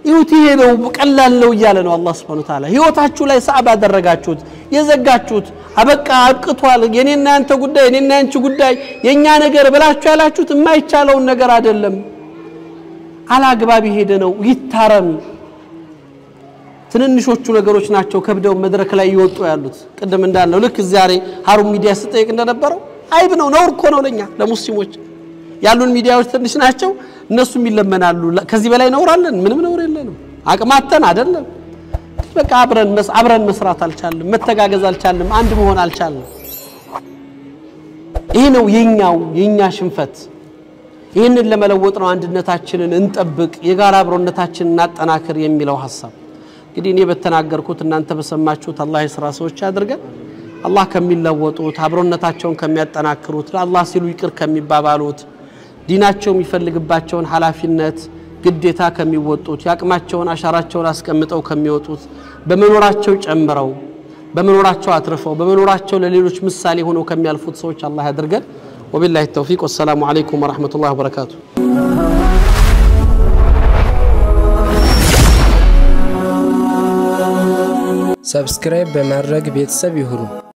ይሁት ይሄ ነው ቀላል ነው ይያለ ነው አላህ Subhanahu Wa Ta'ala ህይወታችሁ ላይ ሰዓብ አደረጋችሁት የዘጋችሁት አበቃ አብቅቷል የኔና ያንተ ጉዳይ የኔና ያንቺ ጉዳይ የኛ ነገር ብላችሁ ያላችሁት የማይቻለው ነገር አይደለም አላግባብ ሄደ ነው ይታረም ትንንሾቹ ነገሮች ናቸው ከብደው መድረክ ላይ ይወጡ ያሉት ቀደም እንዳልነው ልክ ዛሬ ሀሩን ሚዲያ ሲጠይቅ እንደነበረው አይብ ነው ነውር እኮ ነው ለኛ ለሙስሊሞች ያሉን ሚዲያዎች ትንሽ ናቸው እነሱም ይለመናሉ ከዚህ በላይ ነውራለን ምንም ነውር የለንም አቅማተን አይደለም በቃ አብረን መስራት አልቻልንም መተጋገዝ አልቻልንም አንድ መሆን አልቻልንም ይሄ ነው የኛ ሽንፈት ይሄንን ለመለወጥ ነው አንድነታችንን እንጠብቅ የጋራ አብሮነታችንን እናጠናክር የሚለው ሐሳብ እንግዲህ እኔ በተናገርኩት እናንተ በሰማችሁት አላህ ይስራ ሰዎች ያድርገን አላህ ከሚለወጡት አብሮነታቸውን ከሚያጠናክሩት ለአላህ ሲሉ ይቅር ከሚባባሉት ዲናቸው የሚፈልግባቸውን ሐላፊነት ግዴታ ከሚወጡት ያቅማቸውን አሻራቸውን አስቀምጠው ከሚወጡት በመኖራቸው ጨምረው በመኖራቸው አትርፈው በመኖራቸው ለሌሎች ምሳሌ ሆነው ከሚያልፉት ሰዎች አላህ ያድርገን ወቢላሂ ተውፊቅ ወሰላሙ አለይኩም ወራህመቱላሂ ወበረካቱ ሰብስክራይብ በማድረግ ቤተሰብ ይሁኑ